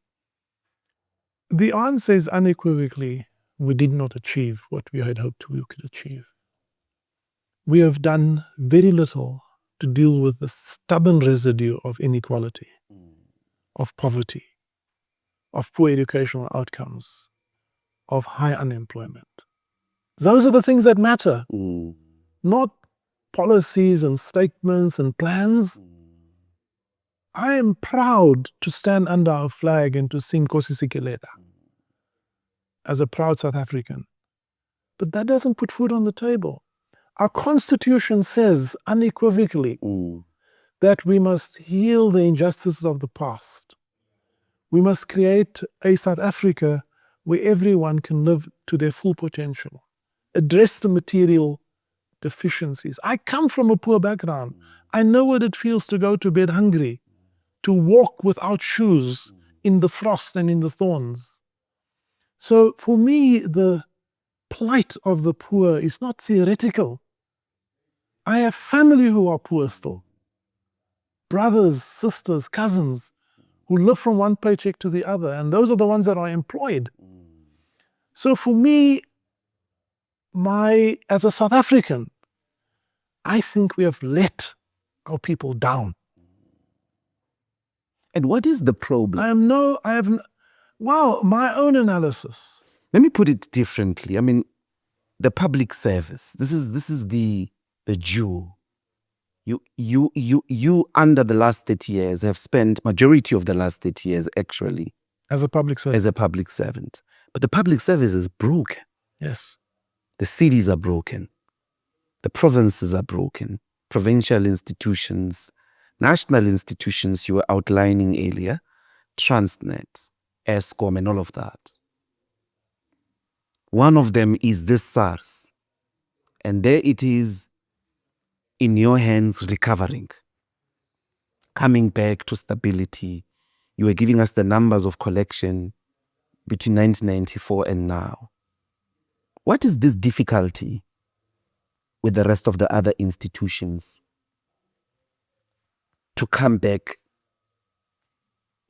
The answer is unequivocally, we did not achieve what we had hoped we could achieve. We have done very little to deal with the stubborn residue of inequality, of poverty, of poor educational outcomes, of high unemployment. Those are the things that matter, not policies and statements and plans. I am proud to stand under our flag and to sing Nkosi Sikelel as a proud South African. But that doesn't put food on the table. Our constitution says unequivocally that we must heal the injustices of the past. We must create a South Africa where everyone can live to their full potential, address the material deficiencies. I come from a poor background. I know what it feels to go to bed hungry, to walk without shoes in the frost and in the thorns. So for me, the plight of the poor is not theoretical. I have family who are poor still. Brothers, sisters, cousins who live from one paycheck to the other, and those are the ones that are employed. So for me, as a South African, I think we have let our people down. And what is the problem? My own analysis. Let me put it differently. I mean, the public service, this is the jewel. You under the last 30 years have spent majority of the last 30 years actually As a public servant. But the public service is broken. Yes. The cities are broken. The provinces are broken. Provincial institutions, national institutions you were outlining earlier, Transnet, Eskom, and all of that. One of them is this SARS. And there it is in your hands recovering, coming back to stability. You were giving us the numbers of collection between 1994 and now. What is this difficulty with the rest of the other institutions to come back,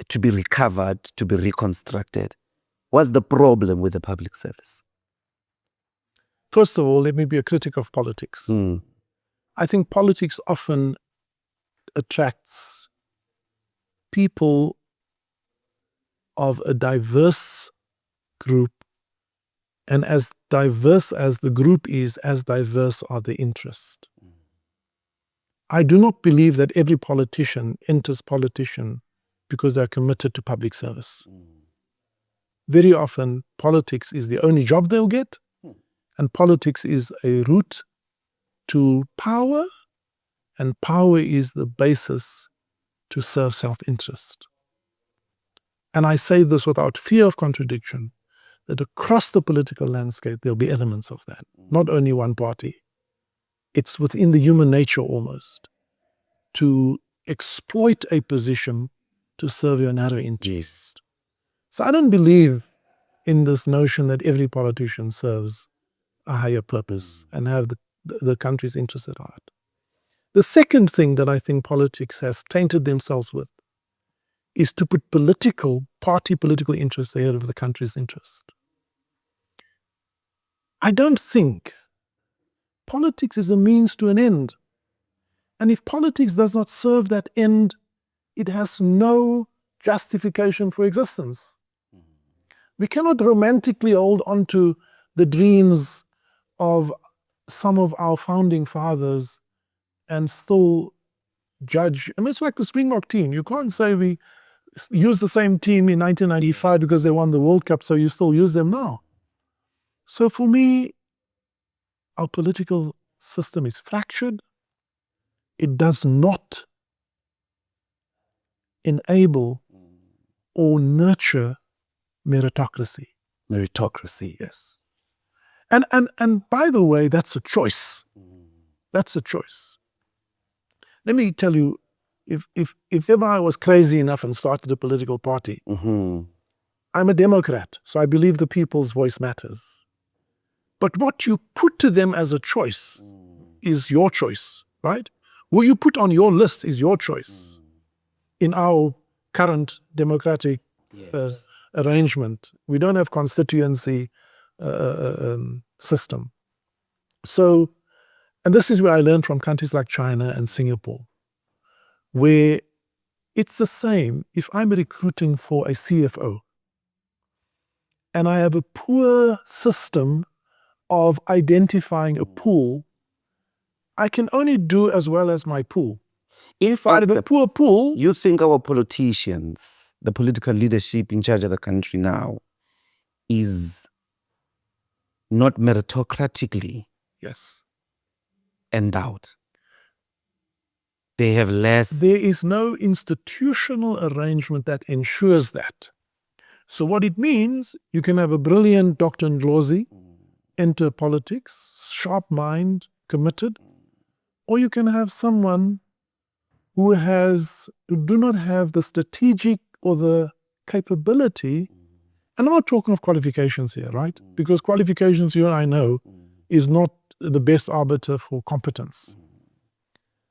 to be recovered, to be reconstructed? What's the problem with the public service? First of all, let me be a critic of politics. I think politics often attracts people of a diverse group, and as diverse as the group is, as diverse are the interests. I do not believe that every politician enters politician because they're committed to public service. Very often, politics is the only job they'll get, and politics is a route to power, and power is the basis to serve self-interest. And I say this without fear of contradiction, that across the political landscape, there'll be elements of that, not only one party. It's within the human nature almost to exploit a position to serve your narrow interest. So I don't believe in this notion that every politician serves a higher purpose and have the country's interests at heart. The second thing that I think politics has tainted themselves with is to put political interests ahead of the country's interest. I don't think politics is a means to an end. And if politics does not serve that end, it has no justification for existence. We cannot romantically hold on to the dreams of some of our founding fathers and still judge. I mean, it's like the Springbok team. You can't say we used the same team in 1995 because they won the World Cup, so you still use them now. So for me, our political system is fractured. It does not enable or nurture meritocracy. Meritocracy, yes. And by the way, that's a choice. That's a choice. Let me tell you, if ever I was crazy enough and started a political party, I'm a Democrat, so I believe the people's voice matters. But what you put to them as a choice is your choice, right? What you put on your list is your choice. In our current democratic arrangement. We don't have constituency system. So, and this is where I learned from countries like China and Singapore, where it's the same. If I'm recruiting for a CFO and I have a poor system of identifying a pool, I can only do as well as my pool. If I have a poor pool... You think our politicians, the political leadership in charge of the country now, is not meritocratically endowed? They have less... There is no institutional arrangement that ensures that. So what it means, you can have a brilliant Dr. Ndlozi enter politics, sharp mind, committed, or you can have someone who do not have the strategic or the capability. And I'm not talking of qualifications here, right? Because qualifications, you and I know, is not the best arbiter for competence.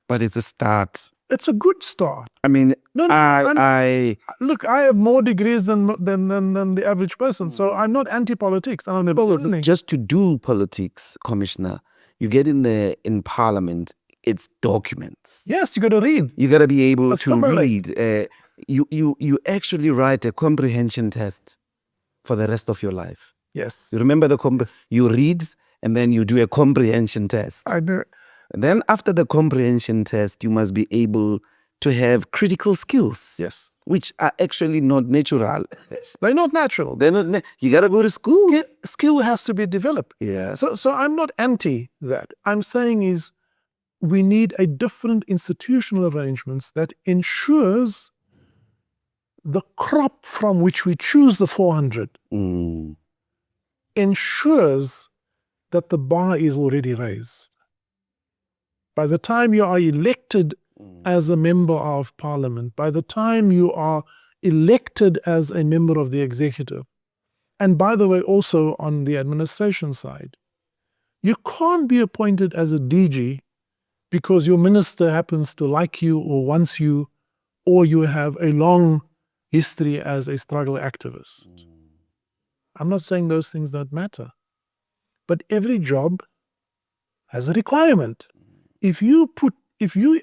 But it's a start. It's a good start. I mean, look, I have more degrees than the average person, so I'm not anti-politics. Just to do politics, Commissioner, you get in Parliament, it's documents. Yes, you got to read. You got to be able to read. You actually write a comprehension test for the rest of your life. Yes. You remember you read and then you do a comprehension test. I do. And then after the comprehension test, you must be able to have critical skills. Yes. Which are actually not natural. They're not natural. They're not. You got to go to school. Skill has to be developed. Yeah. So I'm not anti that. I'm saying is we need a different institutional arrangements that ensures the crop from which we choose the 400 ensures that the bar is already raised. By the time you are elected as a member of parliament, by the time you are elected as a member of the executive, and by the way, also on the administration side, you can't be appointed as a DG because your minister happens to like you or wants you, or you have a long history as a struggle activist. I'm not saying those things don't matter, but every job has a requirement. If you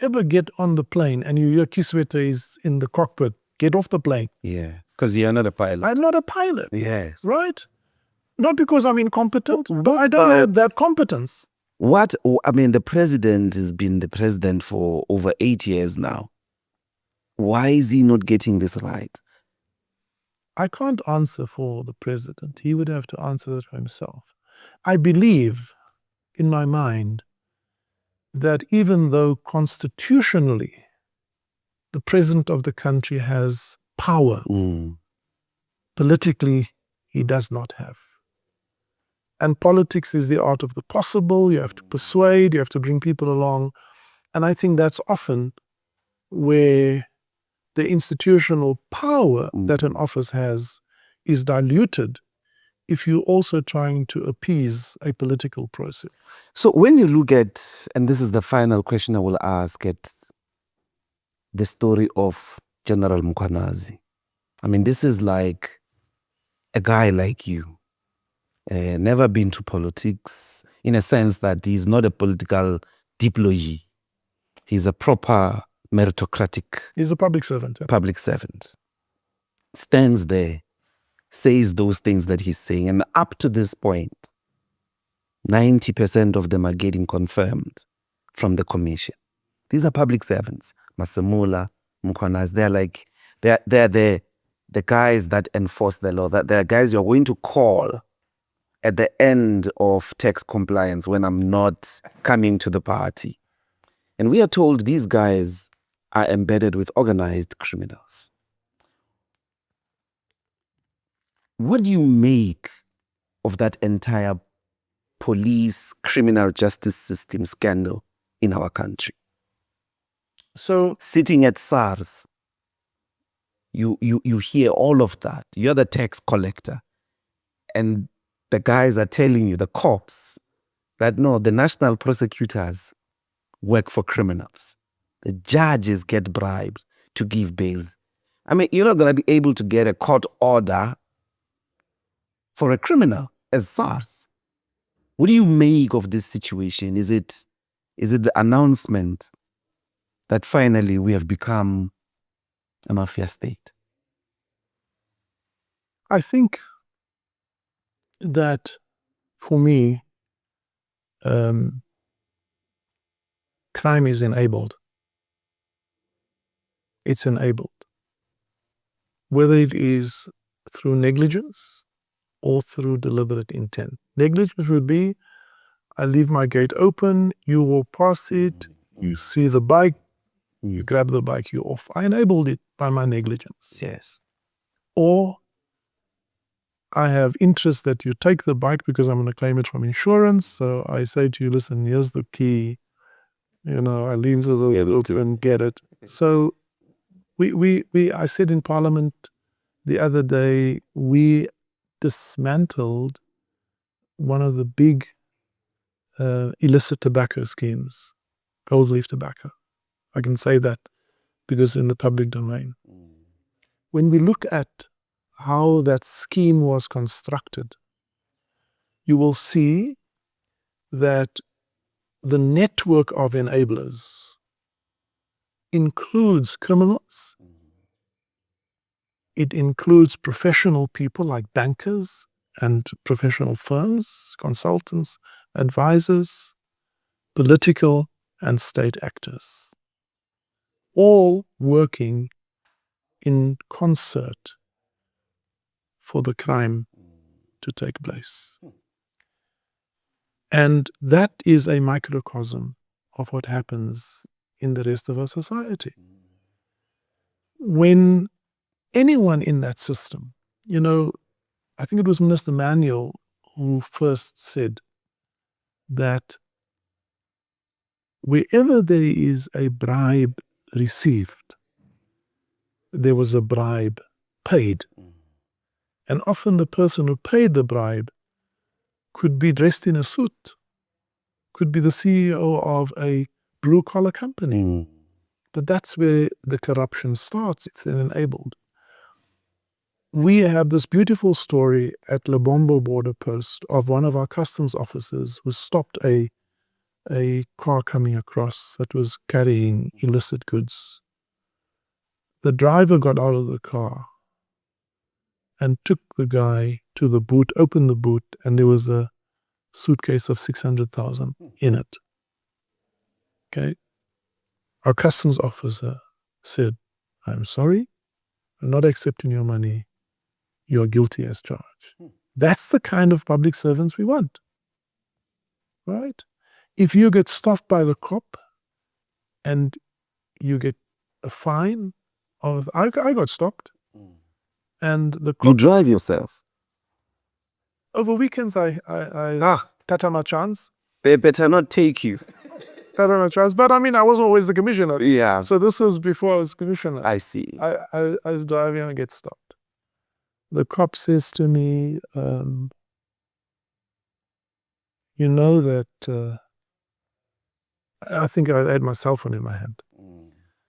ever get on the plane and you hear Kieswetter is in the cockpit, get off the plane. Yeah, because you're not a pilot. I'm not a pilot. Yes. Right? Not because I'm incompetent, but I don't have that competence. The president has been the president for over 8 years now. Why is he not getting this right? I can't answer for the president. He would have to answer that for himself. I believe, in my mind, that even though constitutionally the president of the country has power, politically he does not have. And politics is the art of the possible. You have to persuade, you have to bring people along. And I think that's often where the institutional power that an office has is diluted if you're also trying to appease a political process. So when you look at, and this is the final question I will ask, at the story of General Mkhwanazi. This is like a guy like you, never been to politics, in a sense that he's not a political diplomat. He's a proper meritocratic... He's a public servant. Yeah. Public servant. Stands there, says those things that he's saying, and up to this point, 90% of them are getting confirmed from the commission. These are public servants. Masamula, Mkhwanazi, they're the guys that enforce the law. They're guys you're going to call at the end of tax compliance when I'm not coming to the party. And we are told these guys are embedded with organized criminals. What do you make of that entire police criminal justice system scandal in our country? So sitting at SARS, you hear all of that. You're the tax collector. And the guys are telling you, the cops, that no, the national prosecutors work for criminals. The judges get bribed to give bails. I mean, you're not going to be able to get a court order for a criminal as SARS. What do you make of this situation? Is it the announcement that finally we have become a mafia state? I think that for me, crime is enabled. It's enabled. Whether it is through negligence or through deliberate intent. Negligence would be, I leave my gate open, you walk past it, you see the bike, you grab the bike, you're off. I enabled it by my negligence. Yes. Or I have interest that you take the bike because I'm going to claim it from insurance. So I say to you, listen, here's the key. I leave the door and get it. So I said in Parliament the other day, we dismantled one of the big illicit tobacco schemes, gold leaf tobacco. I can say that because it's in the public domain. When we look at how that scheme was constructed, you will see that the network of enablers includes criminals. It includes professional people like bankers and professional firms, consultants, advisors, political and state actors, all working in concert for the crime to take place. And that is a microcosm of what happens in the rest of our society. When anyone in that system, I think it was Minister Manuel who first said that wherever there is a bribe received, there was a bribe paid. And often the person who paid the bribe could be dressed in a suit, could be the CEO of a blue-collar company. But that's where the corruption starts. It's then enabled. We have this beautiful story at Lebombo border post of one of our customs officers who stopped a car coming across that was carrying illicit goods. The driver got out of the car and took the guy to the boot, opened the boot, and there was a suitcase of 600,000 in it. Okay. Our customs officer said, I'm sorry, I'm not accepting your money. You're guilty as charged. That's the kind of public servants we want. Right? If you get stopped by the cop and you get a fine, I got stopped. And the cop, You drive yourself. over weekends I tata my chance. They better not take you. Tata my chance. But I was always the commissioner. Yeah. So this was before I was commissioner. I see. I was driving and I get stopped. The cop says to me, you know that, I think I had my cell phone in my hand.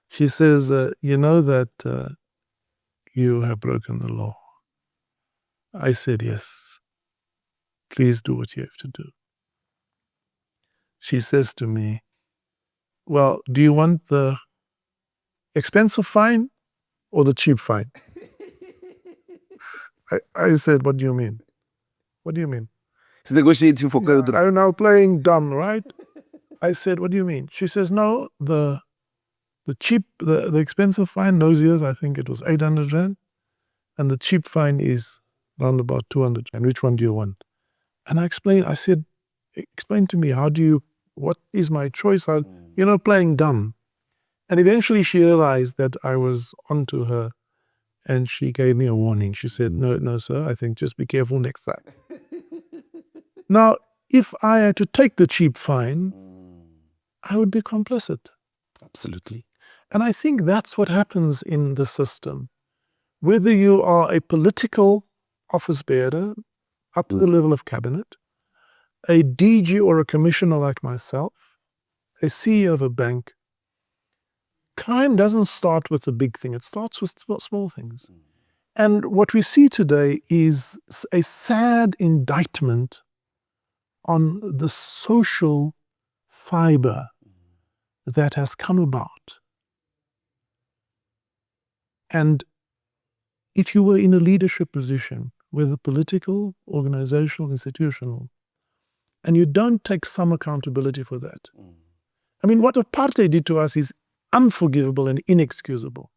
She says, you know that you have broken the law. I said, yes. Please do what you have to do. She says to me, well, do you want the expensive fine or the cheap fine? I said, what do you mean? What do you mean? It's negotiating for I'm now playing dumb, right? I said, what do you mean? She says, no, the cheap, the expensive fine, those years, I think it was 800 Rand. And the cheap fine is around about 200 Rand. Which one do you want? And I said, explain to me, what is my choice? Playing dumb. And eventually she realized that I was onto her and she gave me a warning. She said, no, sir, I think just be careful next time. Now, if I had to take the cheap fine, I would be complicit. Absolutely. And I think that's what happens in the system. Whether you are a political office bearer up to the level of cabinet, a DG or a commissioner like myself, a CEO of a bank, crime doesn't start with a big thing. It starts with small things. And what we see today is a sad indictment on the social fiber that has come about. And if you were in a leadership position, whether political, organizational, institutional, and you don't take some accountability for that. I mean, what apartheid did to us is unforgivable and inexcusable.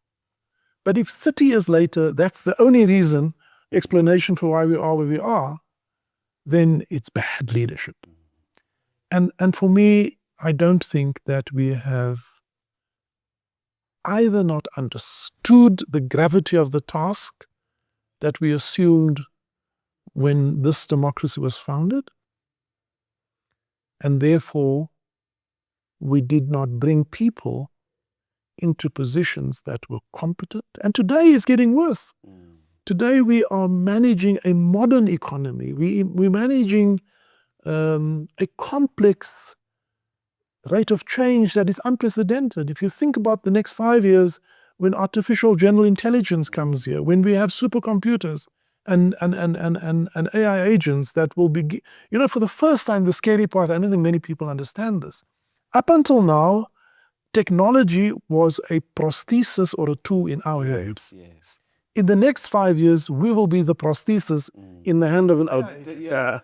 But if 30 years later, that's the only reason, explanation for why we are where we are, then it's bad leadership. And for me, I don't think that we have either not understood the gravity of the task that we assumed when this democracy was founded, and therefore we did not bring people into positions that were competent. And today it's getting worse. Today we are managing a modern economy. We're managing a complex rate of change that is unprecedented. If you think about the next 5 years, when artificial general intelligence comes here, when we have supercomputers and AI agents that will be, for the first time, the scary part, I don't think many people understand this. Up until now, technology was a prosthesis or a tool in our hands. Yes. In the next 5 years, we will be the prosthesis in the hand of an outbreak. Yeah.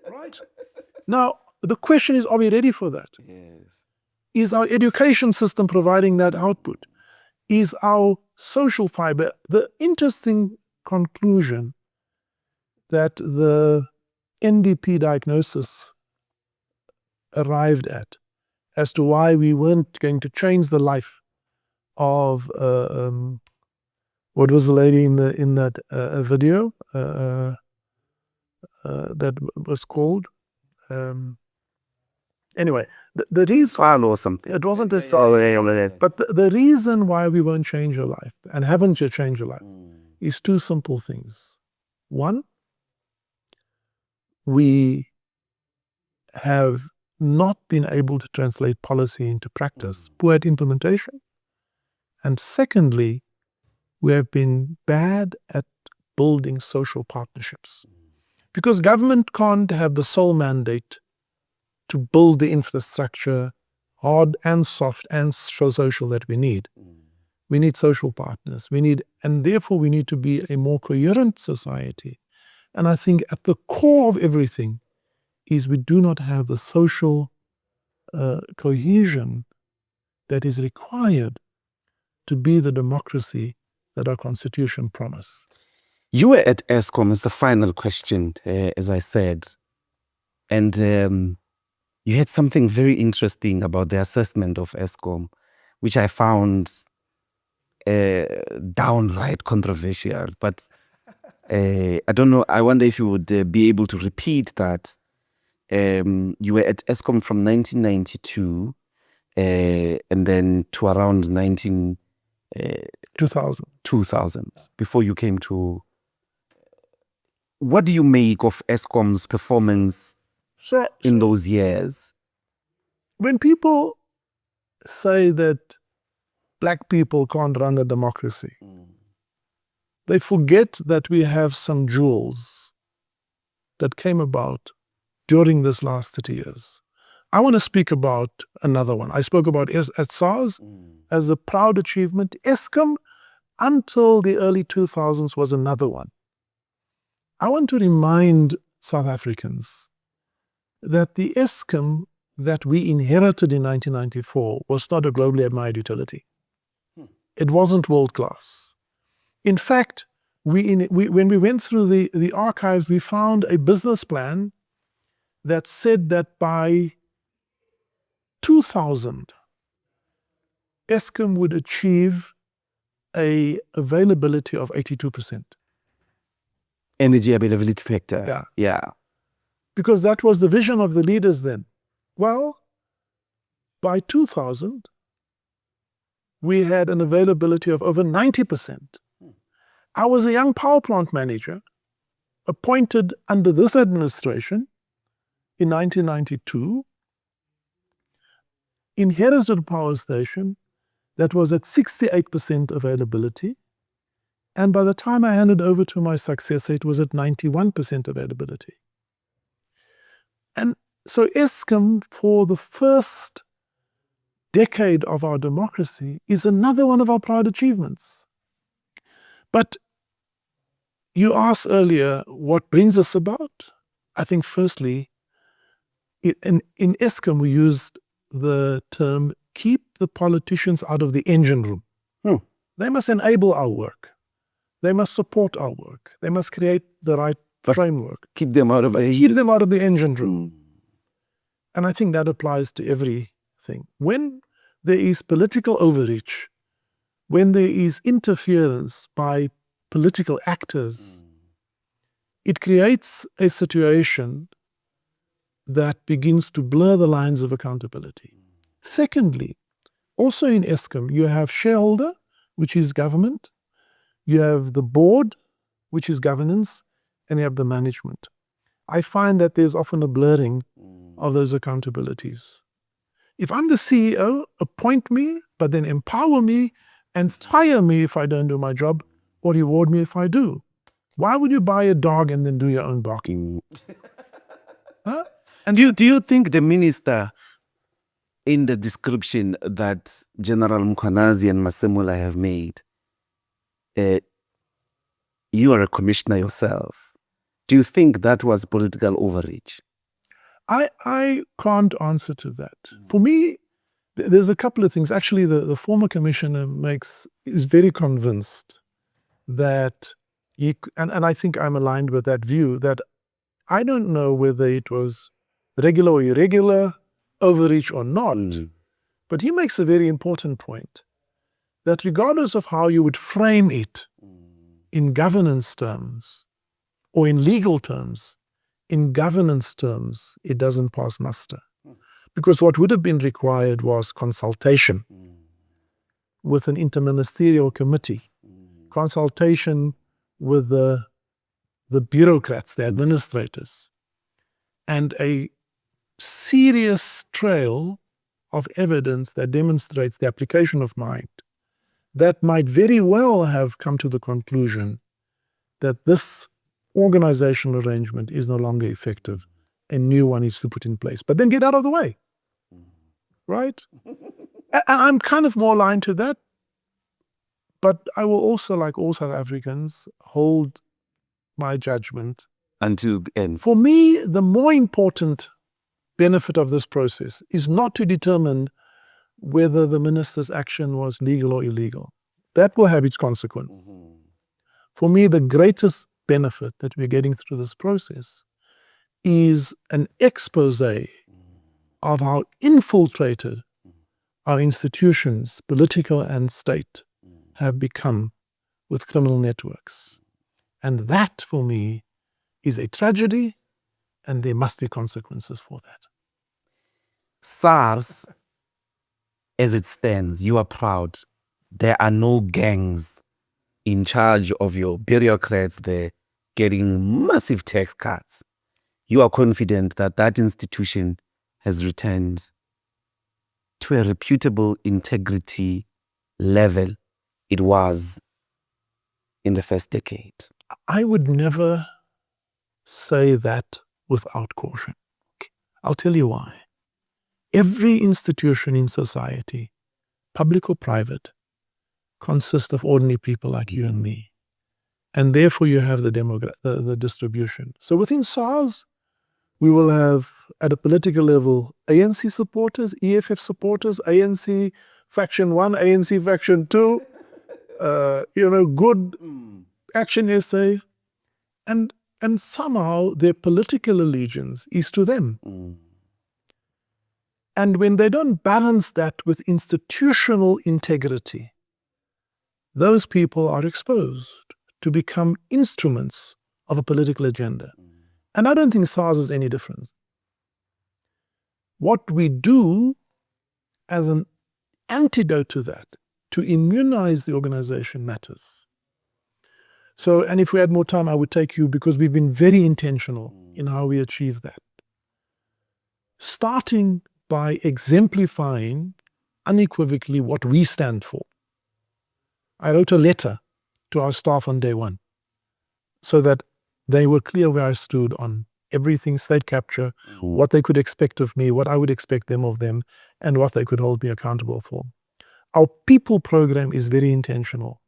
Right? Now, the question is, are we ready for that? Yes. Is our education system providing that output? Is our social fiber? The interesting conclusion that the NDP diagnosis arrived at as to why we weren't going to change the life of what was the lady in that video that was called anyway, the reason Or something. it wasn't a but the reason why we won't change your life and haven't changed your life is two simple things. One, we have not been able to translate policy into practice, poor at implementation. And secondly, we have been bad at building social partnerships. Because government can't have the sole mandate to build the infrastructure, hard and soft and social, that we need. We need social partners. And therefore we need to be a more coherent society. And I think at the core of everything is we do not have the social cohesion that is required to be the democracy that our constitution promised. You were at Eskom as the final question, as I said. And you had something very interesting about the assessment of Eskom, which I found downright controversial. But I don't know, I wonder if you would be able to repeat that. You were at Eskom from 1992 and then to around 2000, before you came to... What do you make of Eskom's performance in those years? When people say that black people can't run a democracy, they forget that we have some jewels that came about during this last 30 years. I want to speak about another one. I spoke about at SARS as a proud achievement. Eskom, until the early 2000s, was another one. I want to remind South Africans that the Eskom that we inherited in 1994 was not a globally admired utility. It wasn't world class. In fact, when we went through the archives, we found a business plan that said that by 2000, Eskom would achieve an availability of 82%. Energy availability factor. Yeah. Because that was the vision of the leaders then. Well, by 2000, we had an availability of over 90%. I was a young power plant manager appointed under this administration in 1992, inherited a power station that was at 68% availability. And by the time I handed over to my successor, it was at 91% availability. And so Eskom, for the first decade of our democracy, is another one of our proud achievements. But you asked earlier, what brings us about? I think firstly, in Eskom, we used the term, keep the politicians out of the engine room. They must enable our work. They must support our work. They must create the right framework. Keep them out of the engine room. And I think that applies to everything. When there is political overreach, when there is interference by political actors, it creates a situation that begins to blur the lines of accountability. Secondly, also in Eskom, you have shareholder, which is government, you have the board, which is governance, and you have the management. I find that there's often a blurring of those accountabilities. If I'm the CEO, appoint me, but then empower me and fire me if I don't do my job, or reward me if I do. Why would you buy a dog and then do your own barking? Huh? And do you think the minister, in the description that General Mkhwanazi and Masemula have made, you are a commissioner yourself, do you think that was political overreach? I can't answer to that. For me, there's a couple of things. Actually, the former commissioner is very convinced that and I think I'm aligned with that view, that I don't know whether it was regular or irregular, overreach or not, but he makes a very important point, that regardless of how you would frame it in governance terms or in legal terms, in governance terms, it doesn't pass muster. Because what would have been required was consultation with an interministerial committee, consultation with the bureaucrats, the administrators, and a serious trail of evidence that demonstrates the application of mind that might very well have come to the conclusion that this organizational arrangement is no longer effective. A new one needs to put in place. But then get out of the way. Right? And I'm kind of more aligned to that. But I will also, like all South Africans, hold my judgment until the end. For me, the more important benefit of this process is not to determine whether the minister's action was legal or illegal. That will have its consequence. For me, the greatest benefit that we're getting through this process is an expose of how infiltrated our institutions, political and state, have become with criminal networks. And that, for me, is a tragedy, and there must be consequences for that. SARS, as it stands, you are proud. There are no gangs in charge of your bureaucrats there getting massive tax cuts. You are confident that that institution has returned to a reputable integrity level it was in the first decade. I would never say that without caution. I'll tell you why. Every institution in society, public or private, consists of ordinary people like you and me. And therefore you have the distribution. So within SARS, we will have, at a political level, ANC supporters, EFF supporters, ANC Faction 1, ANC Faction 2, good Action SA, and somehow their political allegiance is to them. And when they don't balance that with institutional integrity, those people are exposed to become instruments of a political agenda. And I don't think SARS is any different. What we do as an antidote to that, to immunize the organization, matters. So, and if we had more time, I would take you, because we've been very intentional in how we achieve that. Starting by exemplifying unequivocally what we stand for. I wrote a letter to our staff on day one so that they were clear where I stood on everything state capture, what they could expect of me, what I would expect them of them, and what they could hold me accountable for. Our people program is very intentional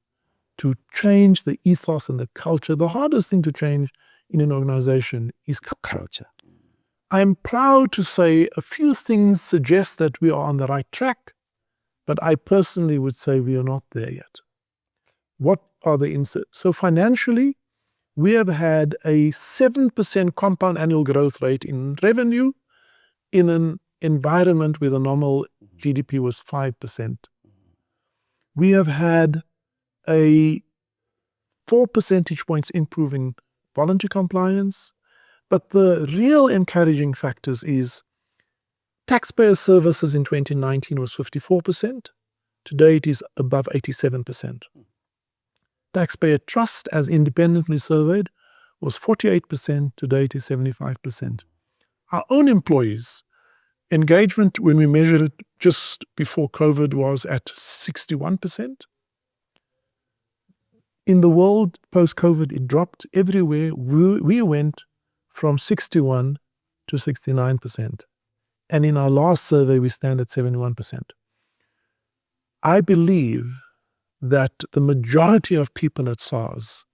to change the ethos and the culture. The hardest thing to change in an organization is culture. I'm proud to say a few things suggest that we are on the right track, but I personally would say we are not there yet. What are the insights? So financially, we have had a 7% compound annual growth rate in revenue in an environment where the normal GDP was 5%. We have had a 4 percentage points improvement in voluntary compliance. But the real encouraging factors is taxpayer services in 2019 was 54%. Today it is above 87%. Taxpayer trust as independently surveyed was 48%. Today it is 75%. Our own employees' engagement, when we measured it just before COVID, was at 61%. In the world post-COVID, it dropped everywhere. We went from 61 to 69%. And in our last survey, we stand at 71%. I believe that the majority of people at SARS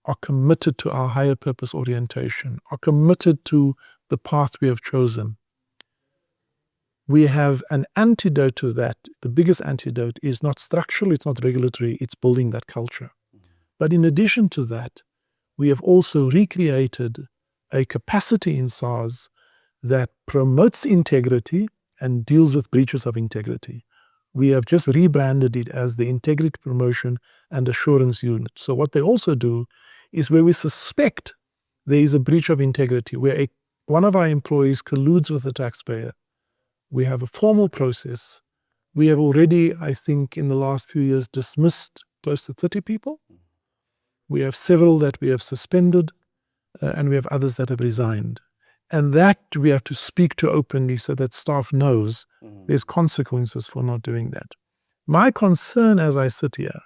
are committed to our higher purpose orientation, are committed to the path we have chosen. We have an antidote to that. The biggest antidote is not structural, it's not regulatory, it's building that culture. But in addition to that, we have also recreated a capacity in SARS that promotes integrity and deals with breaches of integrity. We have just rebranded it as the Integrity Promotion and Assurance Unit. So what they also do is where we suspect there is a breach of integrity, where one of our employees colludes with the taxpayer, we have a formal process. We have already, I think, in the last few years, dismissed close to 30 people. We have several that we have suspended, and we have others that have resigned. And that we have to speak to openly so that staff knows there's consequences for not doing that. My concern as I sit here,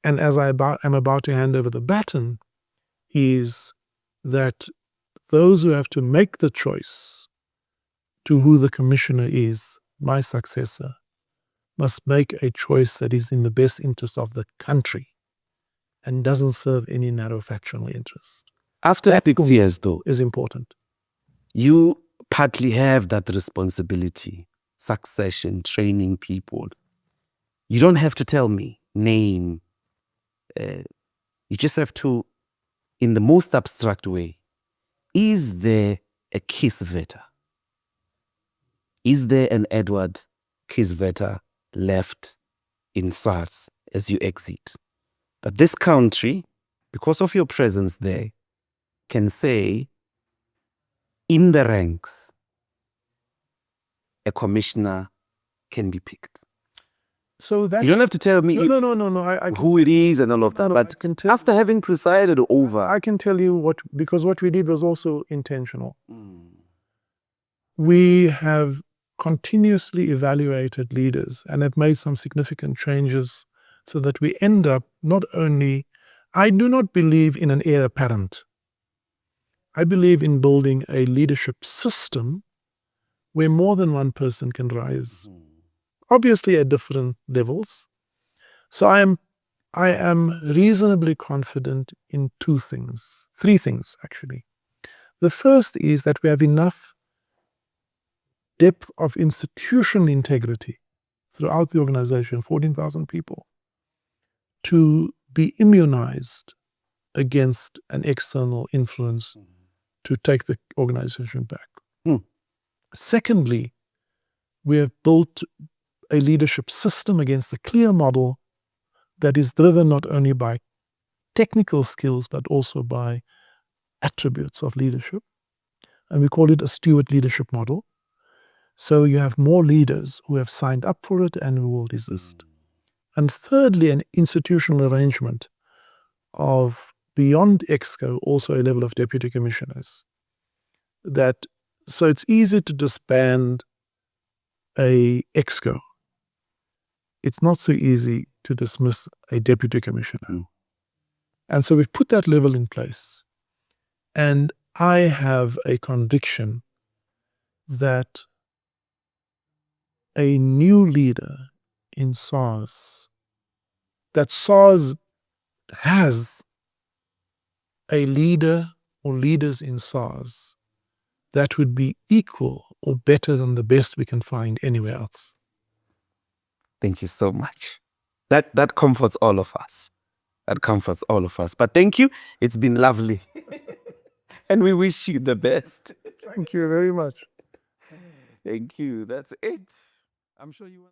and as I am about to hand over the baton, is that those who have to make the choice to who the commissioner is, my successor, must make a choice that is in the best interest of the country and doesn't serve any narrow factional interest. After 6 years, though, is important. You partly have that responsibility, succession, training people. You don't have to tell me name. You just have to, in the most abstract way, is there a Kieswetter? Is there an Edward Kieswetter left in SARS as you exit? That this country, because of your presence there, can say, in the ranks, a commissioner can be picked. So that you don't have to tell me no. who it is and all of that, but after having presided over, I can tell you because what we did was also intentional. We have continuously evaluated leaders and have made some significant changes so that we end up not only, I do not believe in an heir apparent. I believe in building a leadership system where more than one person can rise, obviously at different levels. So I am reasonably confident in three things actually. The first is that we have enough depth of institutional integrity throughout the organization, 14,000 people, to be immunized against an external influence to take the organization back. Secondly, we have built a leadership system against a clear model that is driven not only by technical skills, but also by attributes of leadership. And we call it a steward leadership model. So you have more leaders who have signed up for it and who will resist. And thirdly, an institutional arrangement of beyond EXCO, also a level of deputy commissioners. So it's easy to disband a EXCO it's not so easy to dismiss a deputy commissioner. Mm. And so we've put that level in place. And I have a conviction that a new leader in SARS, that SARS has a leader or leaders in SARS that would be equal or better than the best we can find anywhere else. Thank you so much. That comforts all of us. That comforts all of us. But thank you. It's been lovely. And we wish you the best. Thank you very much. Thank you. That's it. I'm sure you want